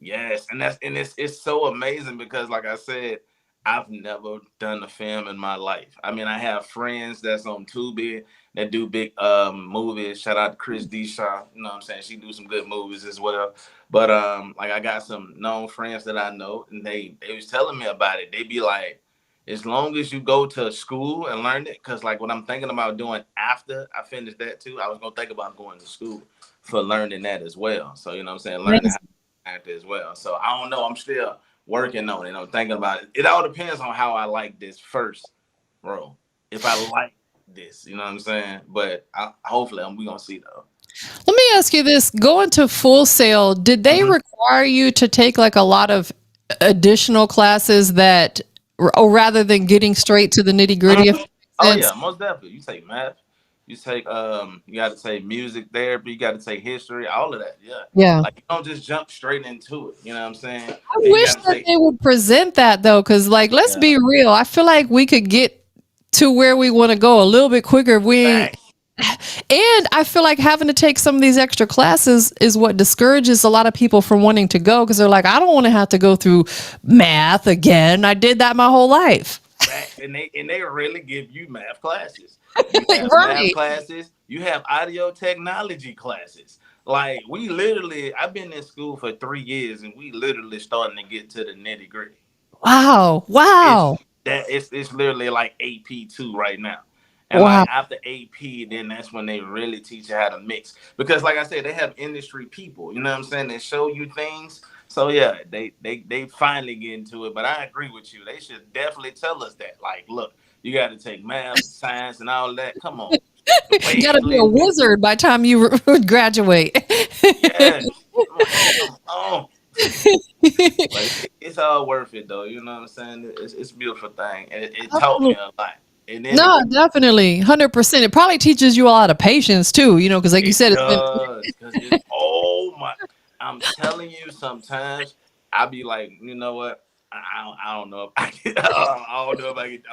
Yes, and it's so amazing because, like I said, I've never done a film in my life. I mean, I have friends that's on Tubi that do big movies. Shout out to Chris Deshaw. You know what I'm saying? She do some good movies as well. But like I got some known friends that I know, and they was telling me about it. They be like, as long as you go to school and learn it, because like what I'm thinking about doing after I finish that too, I was gonna think about going to school for learning that as well. So you know what I'm saying, learning how to act as well. So I don't know. I'm still working on it. I'm thinking about it. It all depends on how I like this first role. If I like this, you know what I'm saying? But hopefully we gonna see though. Let me ask you this: going to Full Sail, did they require you to take like a lot of additional classes or rather than getting straight to the nitty gritty? Oh yeah, most definitely. You take math. You take you got to take music therapy. You got to take history. All of that. Yeah. Like you don't just jump straight into it. You know what I'm saying? I wish that they would present that though, because like let's be real. I feel like we could get to where we want to go a little bit quicker if we ain't And I feel like having to take some of these extra classes is what discourages a lot of people from wanting to go, because they're like, I don't want to have to go through math again. I did that my whole life. Facts. And they really give you math classes. You have math Right. classes. You have audio technology classes. Like we literally, I've been in school for 3 years, and we literally starting to get to the nitty gritty. Wow. It's Wow. it's literally like AP2 right now. And like Wow. after AP, then that's when they really teach you how to mix. Because like I said, they have industry people, you know what I'm saying, that show you things. So yeah, they finally get into it. But I agree with you. They should definitely tell us that. Like, look, you got to take math, science, and all that. Come on, the You got to be a weightlifting. wizard by the time you graduate. Yes, like come on. But it's all worth it though. You know what I'm saying? It's a beautiful thing, and it taught me Absolutely. a lot. And then No, definitely. 100%. It probably teaches you a lot of patience too, because like you it said, it's been. does, because it's oh my. I'm telling you, sometimes I be like, you know what? I don't know if I get, I don't know if I get,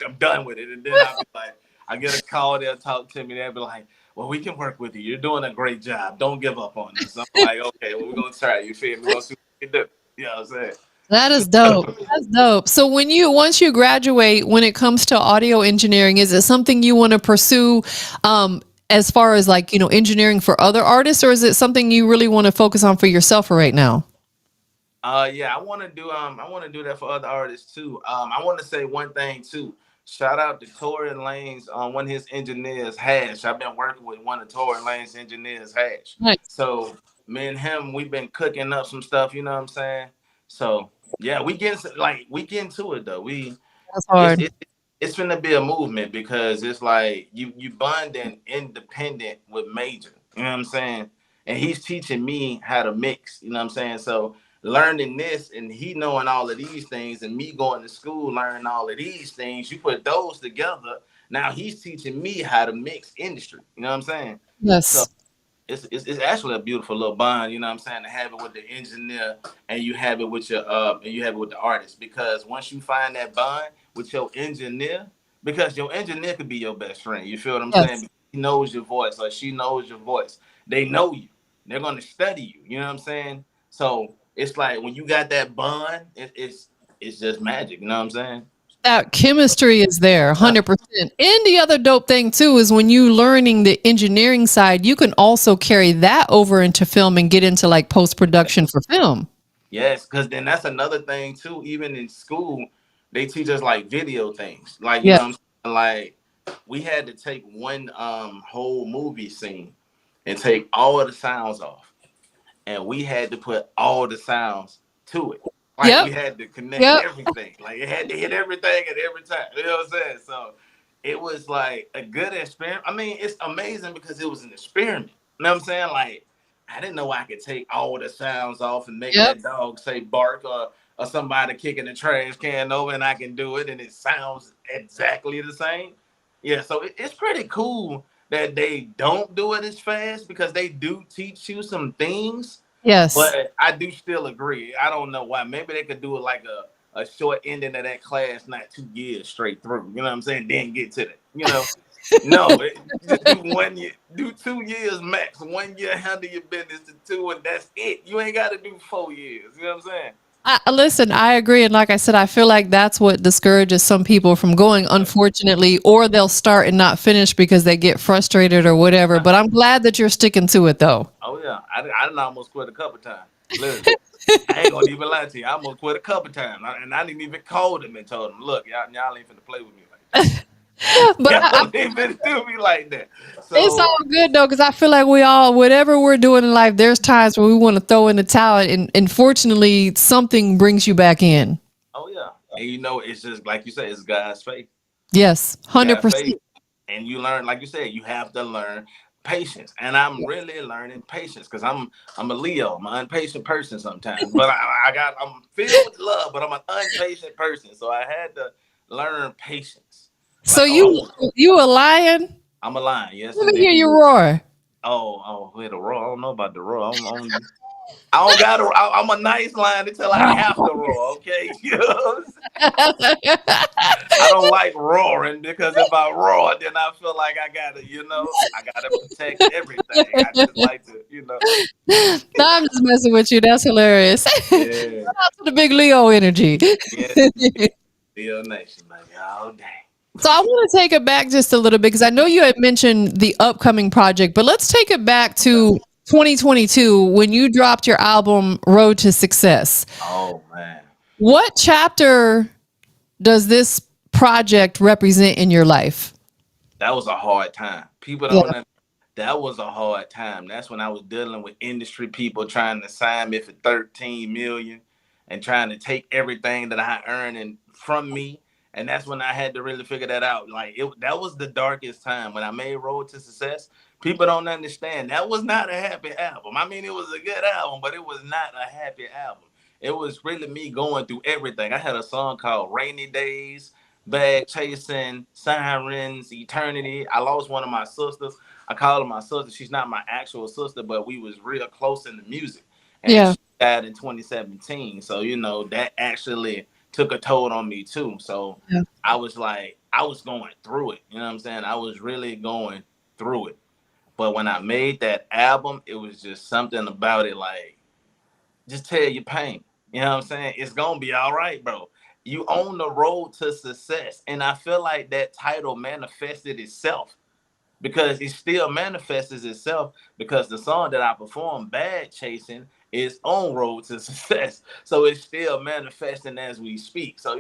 I'm done with it. And then I'll be like, I get a call, they'll talk to me, they'll be like, well, we can work with you. You're doing a great job. Don't give up on us. I'm like, okay, well, we're gonna try. You feel me? We're gonna see what we can do. You know what I'm That is dope. That's dope. So once you graduate, when it comes to audio engineering, is it something you want to pursue, as far as like, engineering for other artists, or is it something you really want to focus on for yourself for right now? Yeah, I want to do that for other artists too. I want to say one thing too. Shout out to Tory Lane's one of his engineers, Hash. I've been working with one of Tory Lane's engineers, Hash. Nice. So me and him, we've been cooking up some stuff, you know what I'm saying? So yeah, we get into it though. That's it's hard. it, it's gonna be a movement because it's like you bonding independent with major. You know what I'm saying? And he's teaching me how to mix. You know what I'm saying? So learning this and he knowing all of these things and me going to school learning all of these things, you put those together. Now he's teaching me how to mix industry. You know what I'm saying? So Yes. it's actually a beautiful little bond, you know what I'm saying, to have it with the engineer and you have it with your and you have it with the artist. Because once you find that bond with your engineer, because your engineer could be your best friend, you feel what I'm saying? Yes. Because he knows your voice or she knows your voice. They know you. They're gonna study you, you know what I'm saying? So it's like when you got that bond, it's just magic, you know what I'm saying? That chemistry is there, Uh, 100%. And the other dope thing too is when you learning the engineering side, you can also carry that over into film and get into like post production for film. Yes, because then that's another thing too. Even in school, they teach us like video things. Like, you Yeah. know what I'm saying? Like we had to take one whole movie scene and take all of the sounds off. And we had to put all the sounds to it. Like Yep. we had to connect Yep. everything. Like it had to hit everything at every time. You know what I'm saying? So it was like a good experiment. I mean, it's amazing because it was an experiment. You know what I'm saying? Like I didn't know I could take all the sounds off and make Yep. that dog say bark or somebody kicking the trash can over and I can do it and it sounds exactly the same. Yeah, so it's pretty cool that they don't do it as fast because they do teach you some things, Yes. but I do still agree. I don't know why. Maybe they could do it like a short ending of that class, not 2 years straight through. You know what I'm saying? Then get to that. No, just do 1 year, do 2 years max. 1 year handle your business to two, and that's it. You ain't got to do 4 years. You know what I'm saying? Listen, I agree. And like I said, I feel like that's what discourages some people from going, unfortunately, or they'll start and not finish because they get frustrated or whatever. But I'm glad that you're sticking to it though. Oh yeah, I done almost quit a couple times. Literally, I ain't gonna even lie to you. I almost quit a couple times, and I didn't even call them and told them, "Look, y'all ain't finna play with me like that. But Y'all ain't finna do me like that." it's So all good though, because I feel like we all, whatever we're doing in life, there's times where we want to throw in the towel, and fortunately, something brings you back in. oh yeah, and it's just like you said, it's God's faith. Yes, Got faith, 100%. and you learn, like you said, you have to learn patience, and I'm really learning patience because I'm a Leo, I'm an impatient person sometimes, but I'm filled with love, but I'm an impatient person, so I had to learn patience. So Like, you a lion? I'm a lion, yes Let me hear indeed. you roar. Wait, the roar. I don't know about the roar. I don't got to. I'm a nice lion until I have to roar. Okay, you know what I'm saying? I don't like roaring because if I roar, then I feel like I gotta protect everything. I just like to, No, I'm just messing with you. That's hilarious. Shout yeah, out to the big Leo energy. yes, Leo Nation, like all day. So I want to take it back just a little bit because I know you had mentioned the upcoming project, but let's take it back Okay. to 2022 when you dropped your album Road to Success. Oh man. What chapter does this project represent in your life? That was a hard time. People don't Yeah. know. That was a hard time. That's when I was dealing with industry people trying to sign me for 13 million and trying to take everything that I earned and from me. And that's when I had to really figure that out. That was the darkest time when I made Road to Success. People don't understand. That was not a happy album. I mean, it was a good album, but it was not a happy album. It was really me going through everything. I had a song called Rainy Days, Bag Chasing, Sirens, Eternity. I lost one of my sisters. I call her my sister. She's not my actual sister, but we was real close in the music. And Yeah. she died in 2017. So, that actually took a toll on me too. So Yeah. I was going through it. You know what I'm saying? I was really going through it. But when I made that album, it was just something about it like, just tell your pain. You know what I'm saying? It's gonna be all right, bro. You own the road to success. And I feel like that title manifested itself because it still manifests itself because the song that I performed, Bad Chasing, is on road to success. So it's still manifesting as we speak. So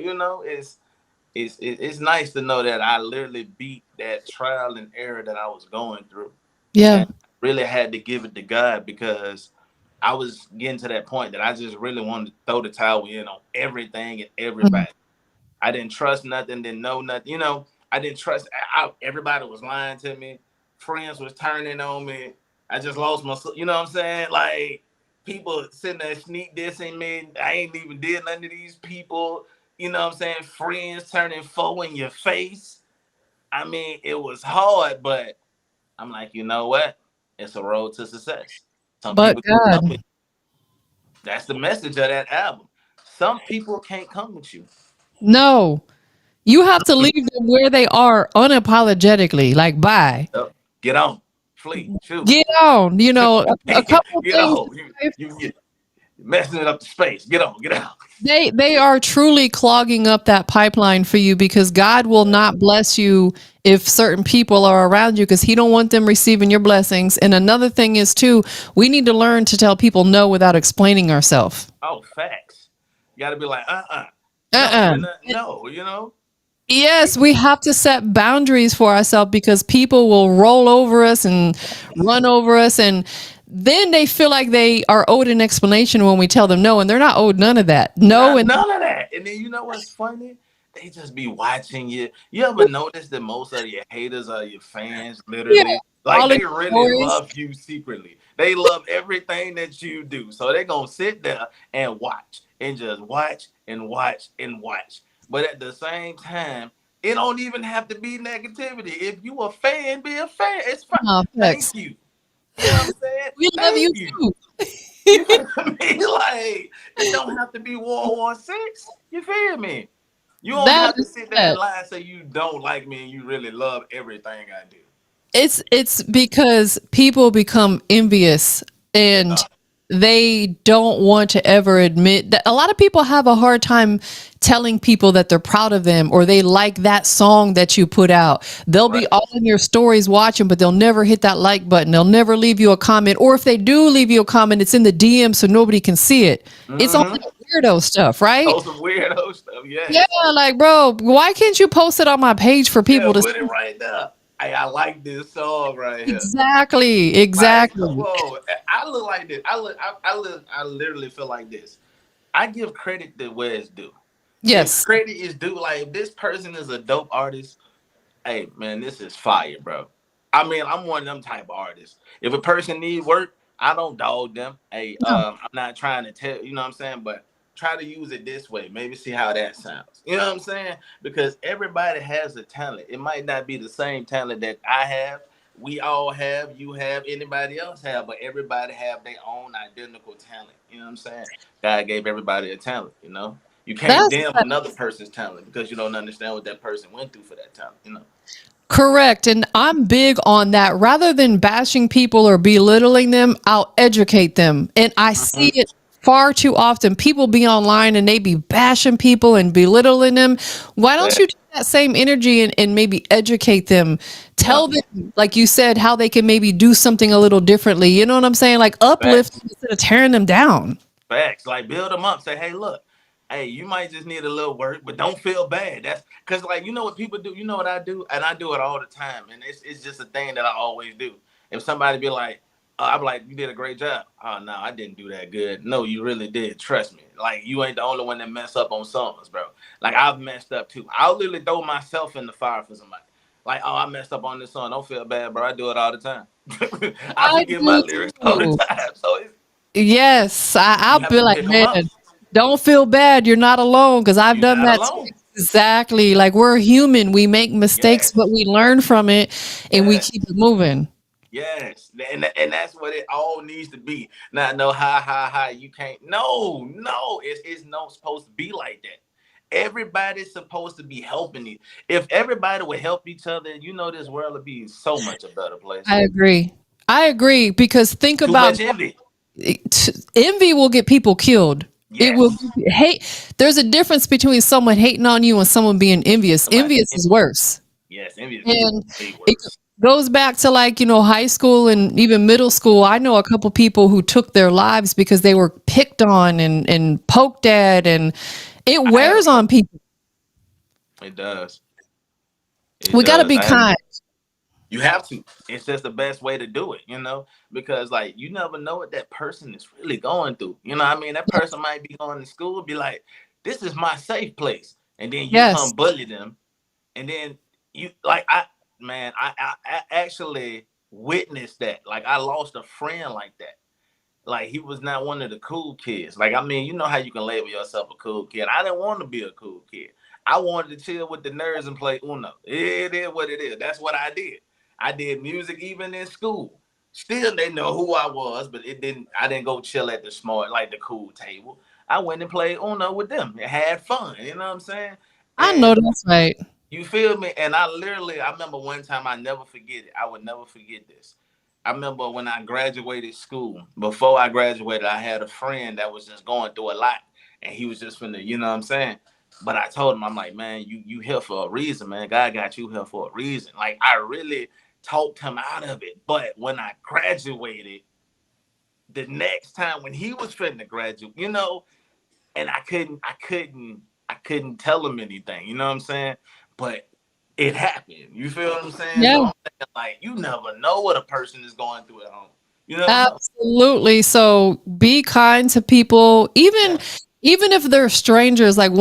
it's nice to know that I literally beat that trial and error that I was going through. Yeah. And really had to give it to God because I was getting to that point that I just really wanted to throw the towel in on everything and Mhm. everybody. I didn't trust nothing, didn't know nothing. I didn't trust. Everybody was lying to me. Friends was turning on me. I just lost my. You know what I'm saying? Like people sitting there sneak dissing me. I ain't even did none of these people. You know what I'm saying? Friends turning foe in your face. I mean, it was hard, but I'm like, you know what? It's a road to success. Some But people come God, with you. That's the message of that album. Some people can't come with you. no. You have to leave them where they are unapologetically. Like, bye. Yep. Get on, flee, shoot, Get on. A couple get things on. You get messing it up the space. Get on, get out. they are truly clogging up that pipeline for you because God will not bless you if certain people are around you because he don't want them receiving your blessings. And another thing is too, we need to learn to tell people no without explaining ourselves. Oh, facts. You got to be like, no, Uh-uh. we're not. No, Yes, we have to set boundaries for ourselves because people will roll over us and run over us and then they feel like they are owed an explanation when we tell them no and they're not owed none of that. No Not and none of that. And then you know what's funny? They just be watching you. You ever notice that most of your haters are your fans, yeah, literally? Like all of they your really stories. love you secretly. They love everything that you do. So they're gonna sit there and watch and just watch and watch and watch. But at the same time, it don't even have to be negativity. If you a fan, be a fan. It's fine. No, thanks. Thank you. You know what I'm saying? We love you Thank you. too. You feel me? Like it don't have to be World War VI. You feel me? You don't That have to is sit there and that. lie and say you don't like me and you really love everything I do. It's because people become envious and Yeah. they don't want to ever admit that a lot of people have a hard time telling people that they're proud of them or they like that song that you put out. They'll be Right. all in your stories watching, but they'll never hit that like button. They'll never leave you a comment. Or if they do leave you a comment, it's in the DM so nobody can see it. It's all Mm-hmm. that weirdo stuff, right? Oh, some weirdo stuff. Yeah, Yes. like bro, why can't you post it on my page for Yeah, people to put it see? right there. Hey, I like this song right here. Exactly, Like, come exactly. on. I look like this. I literally feel like this. I give credit to where it's due. If Yes. credit is due, like if this person is a dope artist, hey man, this is fire, bro. I mean, I'm one of them type of artists. If a person needs work, I don't dog them. Hey, No. I'm not trying to tell you know what I'm saying, but try to use it this way. Maybe see how that sounds. You know what I'm saying? Because everybody has a talent. It might not be the same talent that I have. We all have, you have, anybody else have, but everybody have their own identical talent. You know what I'm saying? God gave everybody a talent. You can't That's dim another person's talent because you don't understand what that person went through for that talent. correct. And I'm big on that. Rather than bashing people or belittling them, I'll educate them. And I see Hmm. it far too often. People be online and they be bashing people and belittling them. Why don't But you take that same energy and maybe educate them? yeah, Tell them, like you said, how they can maybe do something a little differently. You know what I'm saying? Like uplift facts. them instead of tearing them down. Facts. Like build them up. Say, hey, look, hey, you might just need a little work, but don't feel bad. That's because, like, you know what people do. You know what I do, and I do it all the time. And it's just a thing that I always do. If somebody be like, I'm like, you did a great job. Oh no, I didn't do that good. No, you really did. Trust me. Like you ain't the only one that mess up on songs, bro. Like I've messed up too. I'll literally throw myself in the fire for somebody. Like, oh, I messed up on this song. Don't feel bad, bro. I do it all the time. I I forget my do lyrics all the too. time. So Yes, I'll you have be to like, pick them man, up. don't feel bad. You're not alone because I've You're done not that too. alone. Exactly. Like we're human. We make mistakes, but Yes, we learn from it and we yes, keep it moving. yes, and that's what it all needs to be. Not no hi hi hi. You can't. No, no. It's not supposed to be like that. Everybody's supposed to be helping you. If everybody would help each other, this world would be so much a better place. I agree. I agree because think Too about much envy. envy will get people killed. It will Yes. hate. There's a difference between someone hating on you and someone being envious. Somebody. Envious is worse. Yes, envy is And way it worse. goes back to like, high school and even middle school. I know a couple people who took their lives because they were picked on and poked at, and it I had a wears on people. It does. It We got to does. be kind. You have to. It's just the best way to do it, because like you never know what that person is really going through. You know what I mean? That person might be going to school, be like, this is my safe place. And then you Yes. come bully them. And then you like I actually witnessed that. Like I lost a friend like that. Like he was not one of the cool kids. Like I mean, you know how you can label yourself a cool kid. I didn't want to be a cool kid. I wanted to chill with the nerds and play Uno. It is what it is. That's what I did. I did music even in school. Still, they know who I was, but it didn't. I didn't go chill at the smart, like the cool table. I went and played Uno with them and had fun. You know what I'm saying? I know And that's right. you feel me? And I remember one time, I never forget it. I would never forget this. I remember when I graduated school. Before I graduated, I had a friend that was just going through a lot, and he was just finna, you know what I'm saying? But I told him, I'm like, man, you here for a reason, man. God got you here for a reason. Like I really talked him out of it. But when I graduated, the next time when he was finna graduate, and I couldn't tell him anything. You know what I'm saying? But it happened. You feel what I'm saying? Yeah. So I'm thinking like, you never know what a person is going through at home. You never know. Absolutely. So be kind to people, even Yeah. even if they're strangers. Like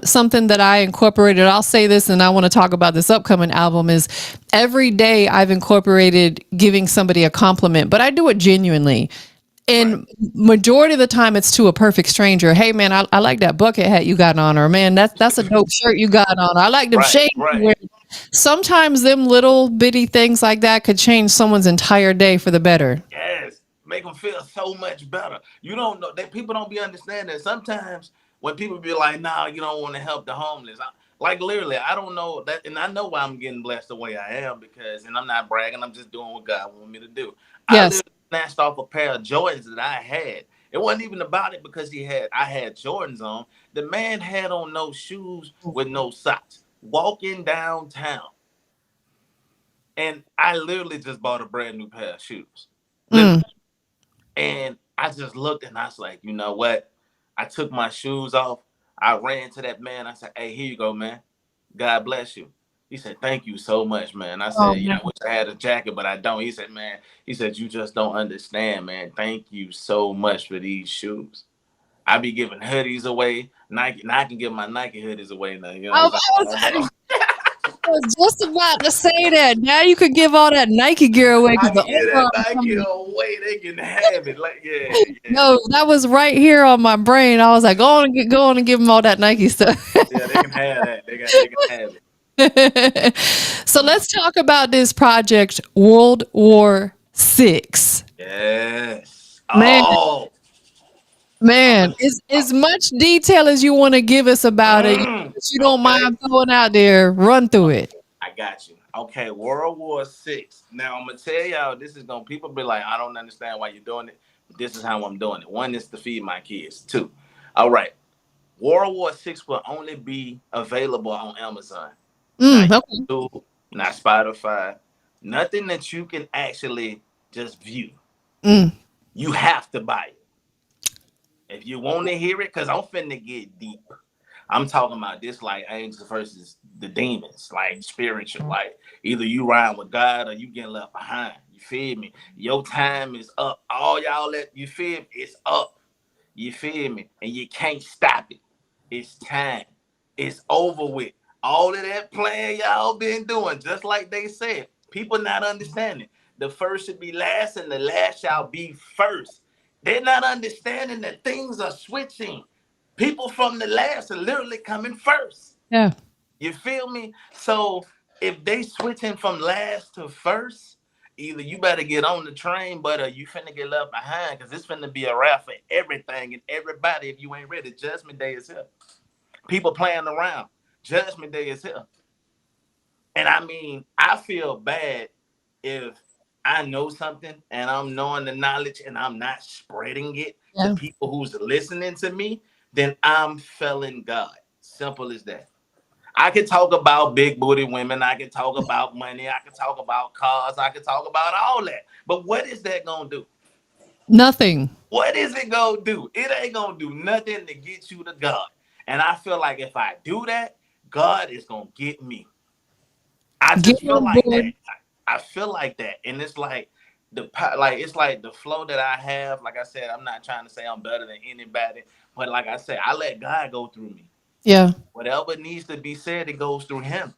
something that I incorporated. I'll say this, and I want to talk about this upcoming album. Is every day I've incorporated giving somebody a compliment, but I do it genuinely. Right. And majority of the time, it's to a perfect stranger. Hey, man, I like that bucket hat you got on, or man, that's a dope shirt you got on. I like them Right. shades you Right. wear. Sometimes them little bitty things like that could change someone's entire day for the better. Yes, make them feel so much better. You don't know that people don't be understanding. Sometimes when people be like, "Nah, you don't want to help the homeless," like literally, I don't know that, and I know why I'm getting blessed the way I am because, and I'm not bragging. I'm just doing what God want me to do. I Yes. literally snatched off a pair of Jordans that I had. It wasn't even about it because I had Jordans on. The man had on no shoes with no socks, walking downtown, and I literally just bought a brand new pair of shoes. Mm. Literally. And I just looked and I was like, you know what? I took my shoes off. I ran to that man. I said, hey, here you go, man. God bless you. He said, thank you so much, man. I Oh said, yeah, man. I wish I had a jacket, but I don't. He said, man, you just don't understand, man. Thank you so much for these shoes. I be giving hoodies away. Nike, now I can give my Nike hoodies away now. You know I what I'm was, saying? I was just about to say that. Now you could give all that Nike gear away I because the can get Under that Armour Nike company. away. They can have it. Like, yeah, yeah. No, that was right here on my brain. I was like, go on and give them all that Nike stuff. Yeah, they can have that. They can have it. So let's talk about this project, World War Six. Yes. Man, Oh, Man, as much detail as you want to give us about it, if you don't Okay. mind throwing out there, run through it. I got you. Okay, World War VI. Now I'm gonna tell y'all this is gonna people be like, I don't understand why you're doing it, but this is how I'm doing it. One is to feed my kids. Two. All right. World War VI will only be available on Amazon. Not Okay. YouTube, not Spotify, nothing that you can actually just view. Mm, You have to buy it. If you want to hear it, because I'm finna get deep. I'm talking about this like angels versus the demons, like spiritual. Like either you ride with God or you get left behind. You feel me? Your time is up. All y'all let you feel me? It's up. You feel me? And you can't stop it. It's time. It's over with. All of that playing y'all been doing, just like they said. People not understanding. The first should be last, and the last shall be first. They're not understanding that things are switching. People from the last are literally coming first. yeah. You feel me? So if they switching from last to first, either you better get on the train, but you finna get left behind because it's finna be a wrap for everything and everybody if you ain't ready. Judgment Day is here. People playing around. Judgment Day is here. And I mean, I feel bad if I know something and I'm knowing the knowledge and I'm not spreading it to Yeah. people who's listening to me, then I'm failing God. Simple as that. I can talk about big booty women. I can talk about money. I can talk about cars. I can talk about all that. But what is that going to do? Nothing. What is it going to do? It ain't going to do nothing to get you to God. And I feel like if I do that, God is going to get me. I Get just feel on like that. board. I feel like that. And it's like it's like the flow that I have. Like I said, I'm not trying to say I'm better than anybody. But like I said, I let God go through me. Yeah. Whatever needs to be said, it goes through him.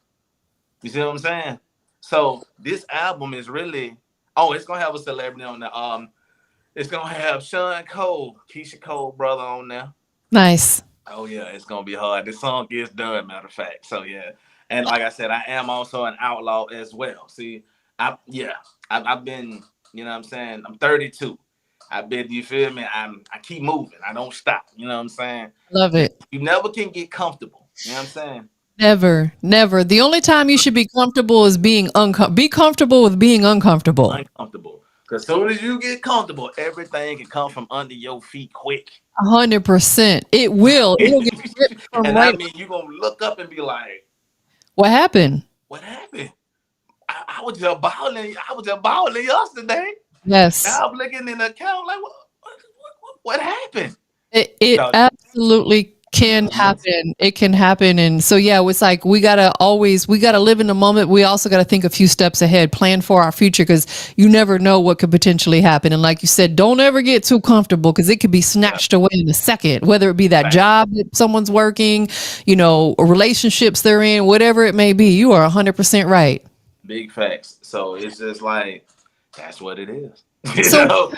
You see what I'm saying? So this album is really it's gonna have a celebrity on there. It's gonna have Sean Cole, Keisha Cole brother on there. Nice. Oh yeah, it's gonna be hard. The song is done, matter of fact. So yeah. And like I said, I am also an outlaw as well. See, I've been, you know what I'm saying? I'm 32. I've been, you feel me? I keep moving. I don't stop. You know what I'm saying? Love You, it. you never can get comfortable. You know what I'm saying? Never, never. The only time you should be comfortable is being uncomfortable. Be comfortable with being uncomfortable. Uncomfortable. Because soon as you get comfortable, everything can come from under your feet quick. 100%. It will. It'll get ripped from And I right. mean, you're going to look up and be like, What happened? what happened? I was just balling. I was just balling yesterday. Yes. Now I'm looking in the account like, what happened? It So, absolutely can happen. It can happen. And so, yeah, it's like we got to live in the moment. We also got to think a few steps ahead, plan for our future because you never know what could potentially happen. And like you said, don't ever get too comfortable because it could be yeah, snatched away in a second, whether it be that fact, job that someone's working, relationships they're in, whatever it may be. You are 100% right. big facts. So it's just like, that's what it is. So, know?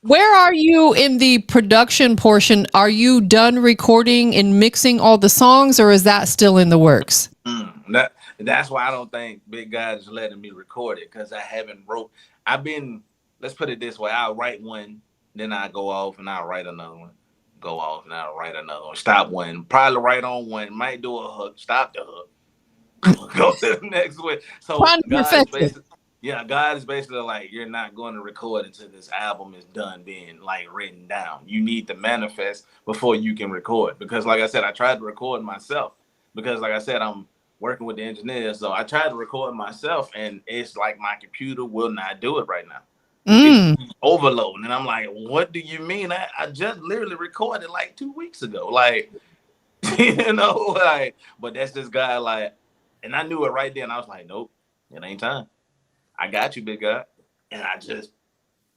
where are you in the production portion? Are you done recording and mixing all the songs, or is that still in the works? That's why I don't think Big God is letting me record it because I haven't wrote. I've been, let's put it this way, I'll write one, then I go off and I'll write another one. Go off and I'll write another one. Stop one. Probably write on one. Might do a hook. Stop the hook. Go to the next one. So Trying to God is perfect it. basically, yeah, God is basically like, you're not going to record until this album is done being like written down. You need to manifest before you can record. Because like I said, I tried to record myself. Because like I said, I'm working with the engineer. So I tried to record myself and it's like my computer will not do it right now. It's Mm, overloading. And I'm like, what do you mean? I just literally recorded like 2 weeks ago. Like, like, but that's this guy, like, and I knew it right then. I was like, nope, it ain't time. I got you, big guy. And I just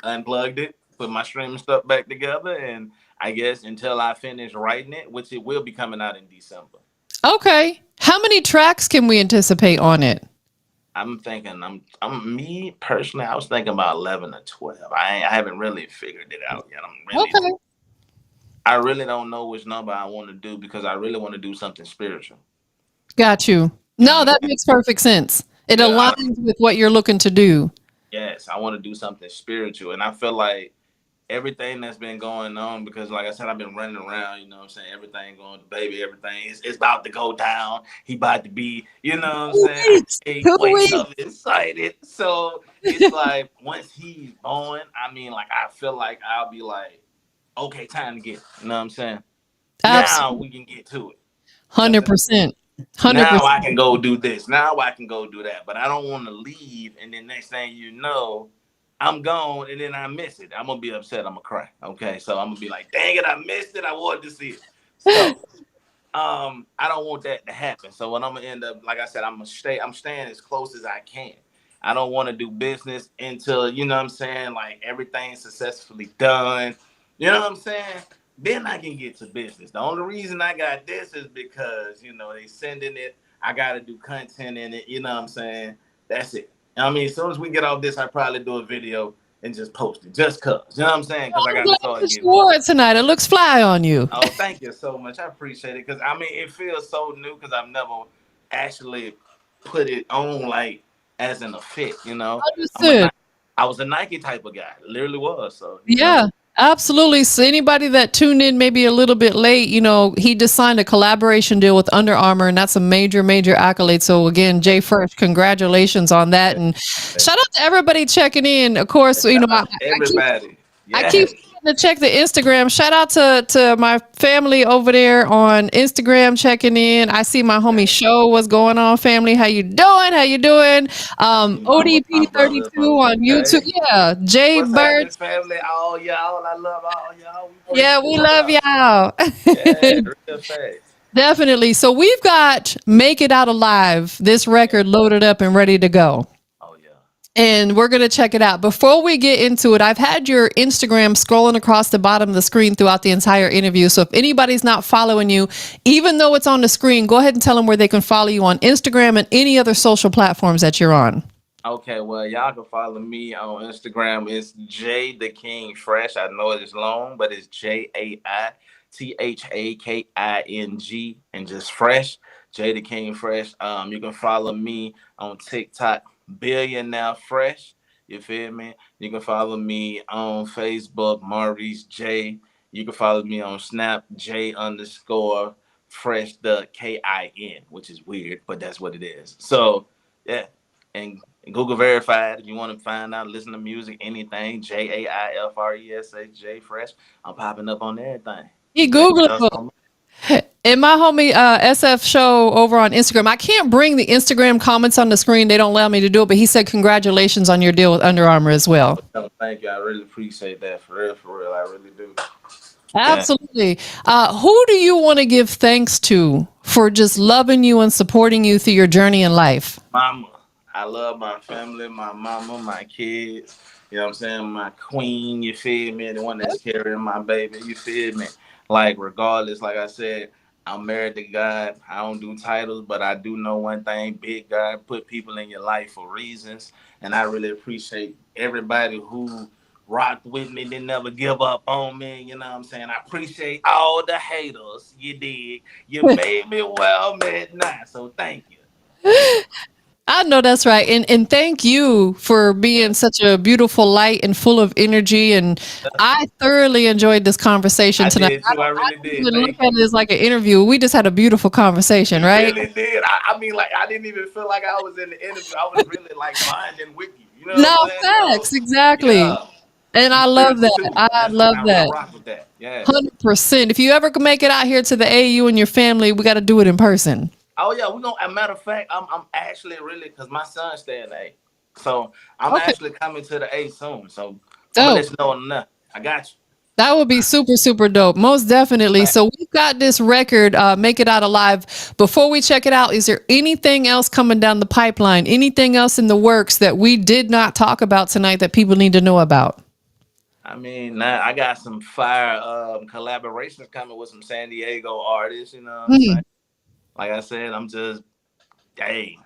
unplugged it, put my streaming stuff back together, and I guess until I finish writing it, which it will be coming out in December. okay. How many tracks can we anticipate on it? I'm thinking, I'm me personally. I was thinking about 11 or 12. I haven't really figured it out yet. Okay. I really don't know which number I want to do because I really want to do something spiritual. Got you. You know what No, I'm that saying? makes perfect sense. It Yeah, aligns with what you're looking to do. yes, I want to do something spiritual, and I feel like everything that's been going on, because like I said, I've been running around, you know what I'm saying? Everything going to baby, everything is about to go down. He about to be, you know what I'm saying? I 2 weeks. can't 2 wait, so weeks. I'm excited. So it's like once he's born, I mean, like I feel like I'll be like, okay, time to get it. You know what I'm saying? Now Absolutely. we can get to it. You know what I'm saying? 100%. Now 100%. I can go do this. Now I can go do that. But I don't want to leave, and then next thing you know, I'm gone, and then I miss it. I'm gonna be upset. I'm gonna cry. Okay, so I'm gonna be like, "Dang it, I missed it. I wanted to see it." So, I don't want that to happen. So what I'm gonna end up, like I said, I'm staying as close as I can. I don't want to do business until, you know what I'm saying, like everything's successfully done. You know what I'm saying? Then I can get to business. The only reason I got this is because, you know, they sending it. I gotta do content in it. You know what I'm saying? That's it. I mean, as soon as we get off this, I probably do a video and just post it, just cause. You know what I'm saying? Cause I I'm got to glad start that you getting money. wore it tonight. It looks fly on you. Oh, thank you so much. I appreciate it. Because, I mean, it feels so new because I've never actually put it on, like, as in a fit, you know? I'm a, Understood. I was a Nike type of guy. Literally was. So, you know. Yeah, absolutely. So anybody that tuned in maybe a little bit late, he just signed a collaboration deal with Under Armour, and that's a major, major accolade. So again, Jay Fresh, congratulations on that, and shout out to everybody checking in. Of course, Shout I, out to I keep everybody. I keep Yes. forgetting to check the Instagram. Shout out to my family over there on Instagram checking in. I see my homie Show. What's going on, family? How you doing? How you doing? I see my ODP brothers 32 on. on YouTube. Okay. Yeah, Jay What's Bird. happening, family? All y'all. I love all y'all. We Yeah, appreciate we love y'all. y'all. Yeah, real fast. Definitely. So we've got Make It Out Alive, this Yeah. record loaded up and ready to go. Oh, yeah. And we're going to check it out. Before we get into it, I've had your Instagram scrolling across the bottom of the screen throughout the entire interview. So if anybody's not following you, even though it's on the screen, go ahead and tell them where they can follow you on Instagram and any other social platforms that you're on. Okay, well, y'all can follow me on Instagram. It's J the King Fresh. I know it is long, but it's JAITHAKING and just Fresh. J the King Fresh. You can follow me on TikTok, Billionaire Fresh. You feel me? You can follow me on Facebook, Maurice J. You can follow me on Snap, J underscore Fresh the KIN, which is weird, but that's what it is. So yeah. And Google verified. If you want to find out, listen to music, anything, JAIFRESH, J Fresh. I'm popping up on everything. He You can Googled trust it. on me. And my homie SF Show over on Instagram. I can't bring the Instagram comments on the screen. They don't allow me to do it. But he said congratulations on your deal with Under Armour as well. Oh, thank you. I really appreciate that. For real, for real. I really do. Yeah. Absolutely. Who do you want to give thanks to for just loving you and supporting you through your journey in life? Mama. I love my family, my mama, my kids. You know what I'm saying? My queen, you feel me? The one that's carrying my baby, you feel me? Like, regardless, like I said, I'm married to God. I don't do titles, but I do know one thing. Big God put people in your life for reasons. And I really appreciate everybody who rocked with me, didn't never give up on me. You know what I'm saying? I appreciate all the haters. You did. You made me well met now. So thank you. You know. I know that's right. And thank you for being Yeah. such a beautiful light and full of energy. And I thoroughly enjoyed this conversation I tonight. did I too. don't, I I really don't did. even look Thank at you. it as like an interview. We just had a beautiful conversation, We right? really did. I mean, like, I didn't even feel like I was in the interview. I was really like bonding with you. You know No, what I'm saying? So, facts. Exactly. yeah, And you I love spiritual that. too. I That's love I that. rock with that. Yes. 100%. If you ever can make it out here to the AU and your family, we got to do it in person. Oh yeah, we gonna. As a matter of fact, I'm actually really because my son stay in the A, so I'm Okay. actually coming to the A soon. So I'm gonna Dope. let you know enough. I got you. That would be super, super dope. Most definitely. Right. So we've got this record, Make It Out Alive. Before we check it out, is there anything else coming down the pipeline? Anything else in the works that we did not talk about tonight that people need to know about? I mean, now I got some fire collaborations coming with some San Diego artists. You know what I'm saying? Hmm. Like I said, I'm just hey,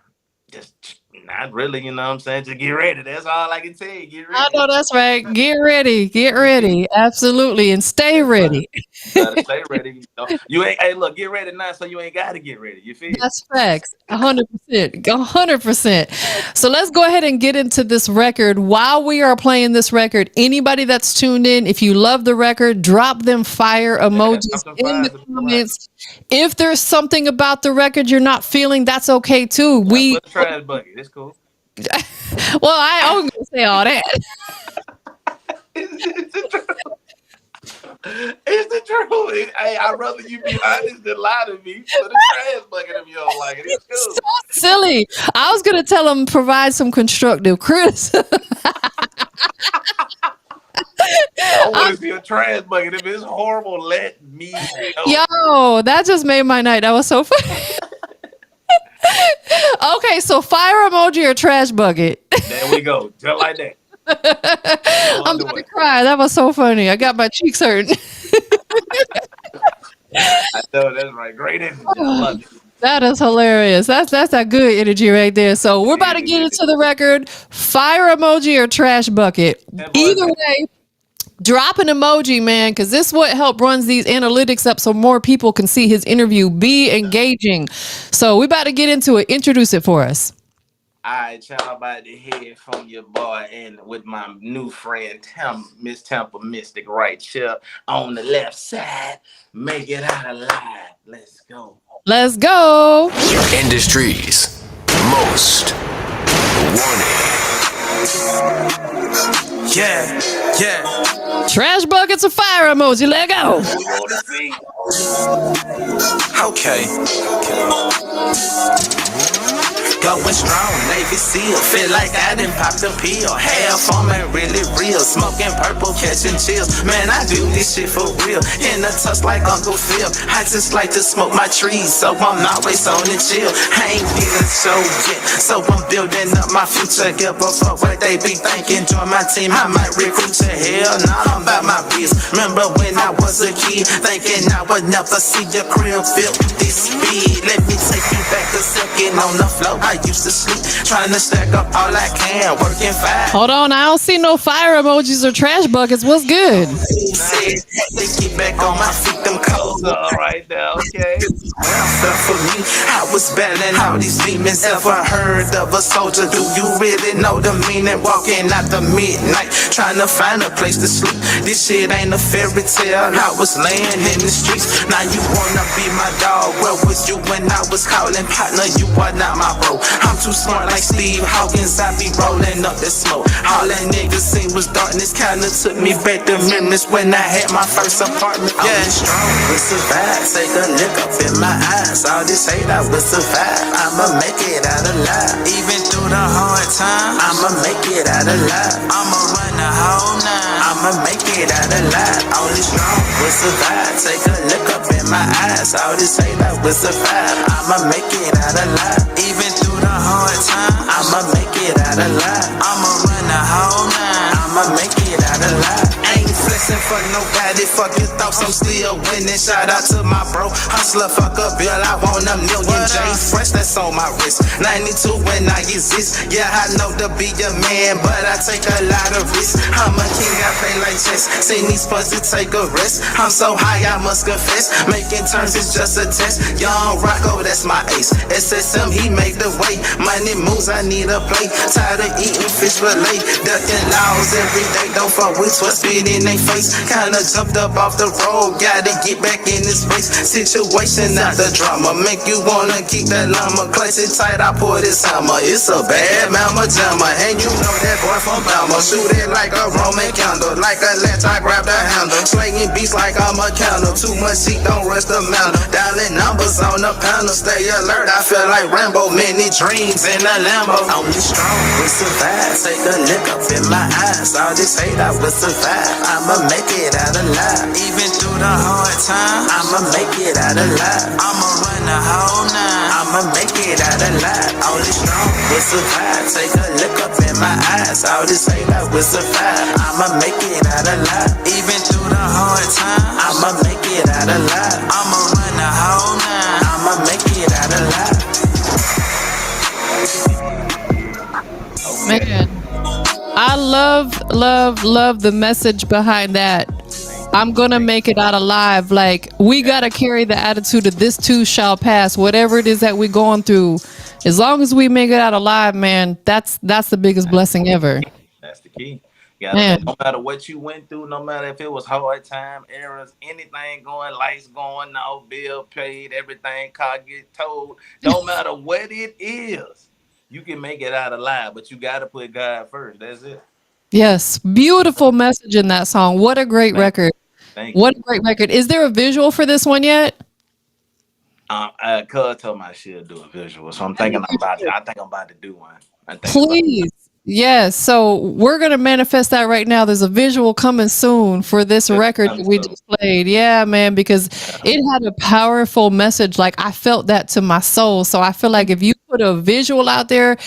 just Not really, you know what I'm saying? Just get ready. That's all I can tell you. Get I ready. know that's right. Get ready. Get ready. Absolutely. And stay That's right. ready. Better stay ready. You ain't. Hey, look, get ready now, so you ain't got to get ready. You feel? That's facts. 100%. 100%. So let's go ahead and get into this record. While we are playing this record, anybody that's tuned in, if you love the record, drop them fire emojis Drop them in the fires if you like. comments. If there's something about the record you're not feeling, that's okay too. Put a trash bucket. It's cool. Well, I was gonna say all that. It's the truth. It's the truth. Hey, I'd rather you be honest than lie to me. Put a trash bucket if you don't like it. It's cool. So silly. I was gonna tell them provide some constructive criticism. I want to see a trash bucket. If it's horrible, let me know. Yo, that just made my night. That was so funny. Okay, so fire emoji or trash bucket? There we go. Just like that. I'm about to cry. That was so funny. I got my cheeks hurting. I know that's right. Great energy. I love it. That is hilarious. That's that good energy right there. So we're about to get into the record. Fire emoji or trash bucket. Either way, drop an emoji, man, because this is what help runs these analytics up so more people can see his interview. Be engaging. So we're about to get into it. Introduce it for us. All right, y'all, about to hear from your boy and with my new friend, Miss TampaMystic, right here on the left side. Make it out alive. Let's go. Let's go. Industries most wanted. Yeah. Trash buckets or fire emoji. Let go. We want to see. Okay. Going strong, Navy SEAL. Feel like I done popped a pill. Half on me, really real. Smoking purple, catching chills. Man, I do this shit for real. In a touch like Uncle Phil. I just like to smoke my trees, so I'm always on the chill. I ain't feeling so yet, so I'm building up my future. Give a fuck what they be thinking. Join my team, I might recruit you. Hell nah, I'm about my biz. Remember when I was a kid, thinking I would never see your crib built this speed. Let me take you back a second on the floor. I used to sleep, trying to stack up all I can, working fast. Hold on, I don't see no fire emojis or trash buckets. What's good? They get back on my feet, them cold. All right now, okay. Stuff for me, I was battling all these demons. Ever heard of a soldier? Do you really know the meaning? Walking out the midnight, trying to find a place to sleep. This shit ain't a fairy tale. I was laying in the streets. Now you wanna be my dog? Where was you when I was calling partner? You are not my bro. I'm too smart like Steve Hawkins. I be rolling up the smoke. All that niggas seen was darkness. Kinda took me back to memories when I had my first apartment. Yeah, strong will survive. Take a look up in my eyes. All this hate I will survive. I'ma make it out alive. Even through the hard times, I'ma make it out alive. I'ma run the whole nine. I'ma make it out alive. Only strong will survive. Take a look up in my eyes. All this hate I will survive. I'ma make it out alive. Even through the hard time, I'ma make it out alive. I'ma run the whole nine. I'ma make it out alive. Ain't flexing for nobody. Fuck your thoughts, I'm still winning. Shout out to my bro, hustler, fuck a bill. I want a million. J Fresh, that's on my wrist. 92 when I exist. Yeah, I know to be a man, but I take a lot of risks. I'm a king, I play like chess. Seen these punks to take a rest. I'm so high, I must confess. Making turns is just a test. Young Rocco, that's my ace. SSM, he make the way. Money moves, I need a plate. Tired of eating fish fillet. Ducking laws every day. Don't fuck with what's spit in they face. Kinda jumped up off the road. Gotta get back in this race. Situation, not the drama. Make you wanna keep that llama. Clutch it tight, I pour this hammer. It's a bad mama jammer. And you know that boy from Bama. Shoot it like a Roman candle. Like a latch, I grab the handle. Slinging beats like I'm a candle. Too much heat, don't rush the mountain. Dialing numbers on the panel. Stay alert, I feel like Rambo. Many dreams in a Lambo. Only strong will survive. Take a look up in my eyes. All this hate, I will survive. I'ma make it out alive. Even through the hard time, I'ma make it out alive. I'ma run the whole nine. I'ma make it out alive. Only strong will survive. Take a look up in my eyes. All this hate, I will survive. I'ma make it out alive. Even through the hard time, I'ma make it out alive. I'ma run the whole nine. I'ma make it out alive. love the message behind that. I'm gonna make it out alive. Like, we gotta carry the attitude of this too shall pass. Whatever it is that we're going through, as long as we make it out alive, man, that's the biggest blessing ever. That's the key. You gotta Man, think, no matter what you went through, no matter if it was hard time, errors, anything going, lights going off, bill paid, everything, car get towed, no matter what it is, you can make it out alive, but you gotta put God first. That's it. yes, beautiful message in that song. What a great Thank, record. thank What a you. great record. Is there a visual for this one yet? Cuz told me I should do a visual, so I'm thinking I think I'm about to do one. I think about Please. Yes. So we're going to manifest that right now. There's a visual coming soon for this it. record that we just played. Yeah, man, because it had a powerful message. Like, I felt that to my soul. So I feel like if you put a visual out there,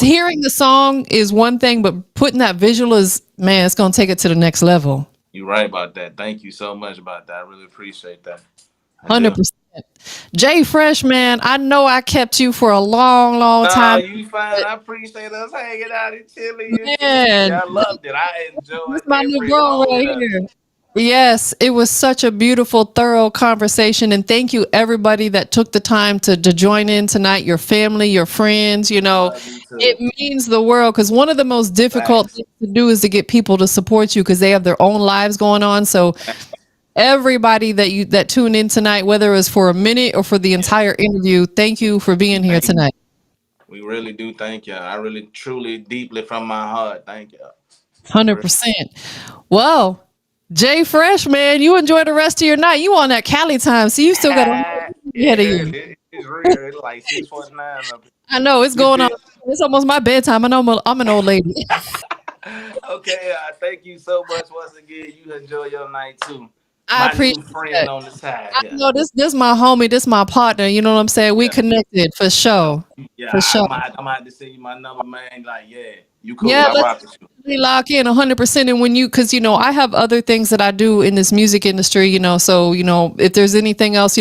hearing the song is one thing, but putting that visual is, man, it's going to take it to the next level. You're right about that. Thank you so much about that. I really appreciate that. I do. 100%. Jay Fresh, man, I know I kept you for a long, long No, time. you fine. I appreciate us hanging out and chilling. You feel me? Man, I loved it. I this enjoyed my new every bro right moment of it. here. Yes, it was such a beautiful, thorough conversation. And thank you, everybody that took the time to join in tonight, your family, your friends. You know, Love you it too. means the world, because one of the most difficult Facts. things to do is to get people to support you because they have their own lives going on. So everybody that tuned in tonight, whether it was for a minute or for the Yeah. entire interview, thank you for being here Thank tonight. We really do thank y'all. I really, truly, deeply from my heart, thank y'all. For 100%. Well, Jay Fresh, man, you enjoy the rest of your night. You on that Cali time, so you still got a whole yeah, day ahead of you. it's real. It's like 6:49 up here. I know it's You going on. feel? It's almost my bedtime. I know I'm an old lady. Okay, thank you so much once again. You enjoy your night too. I My appreciate new friend that. on the side I here. know this my homie, this my partner. You know what I'm saying? We Yeah. connected for Yeah, sure, yeah. for sure. I'm about to send you my number, man. Like, yeah, you cool. Yeah, I let's rock with you. really lock in 100%. And when you, because I have other things that I do in this music industry. So if there's anything else,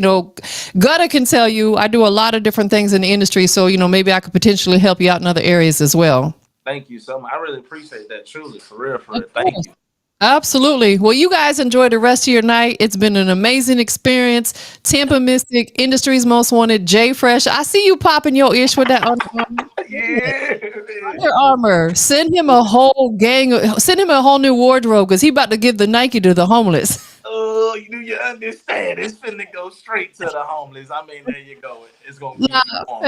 Gutta can tell you I do a lot of different things in the industry. So maybe I could potentially help you out in other areas as well. Thank you so much. I really appreciate that. Truly, for real, for Of real. Thank course. you. Absolutely. Well, you guys enjoy the rest of your night. It's been an amazing experience. TampaMystic, Industry's Most Wanted, Jay Fresh. I see you popping your ish with that Yeah. Under Armour. Send him a whole gang. Send him a whole new wardrobe because he about to give the Nike to the homeless. Oh, you understand? It's finna go straight to the homeless. I mean, there you go. It's gonna keep you Nah, warm.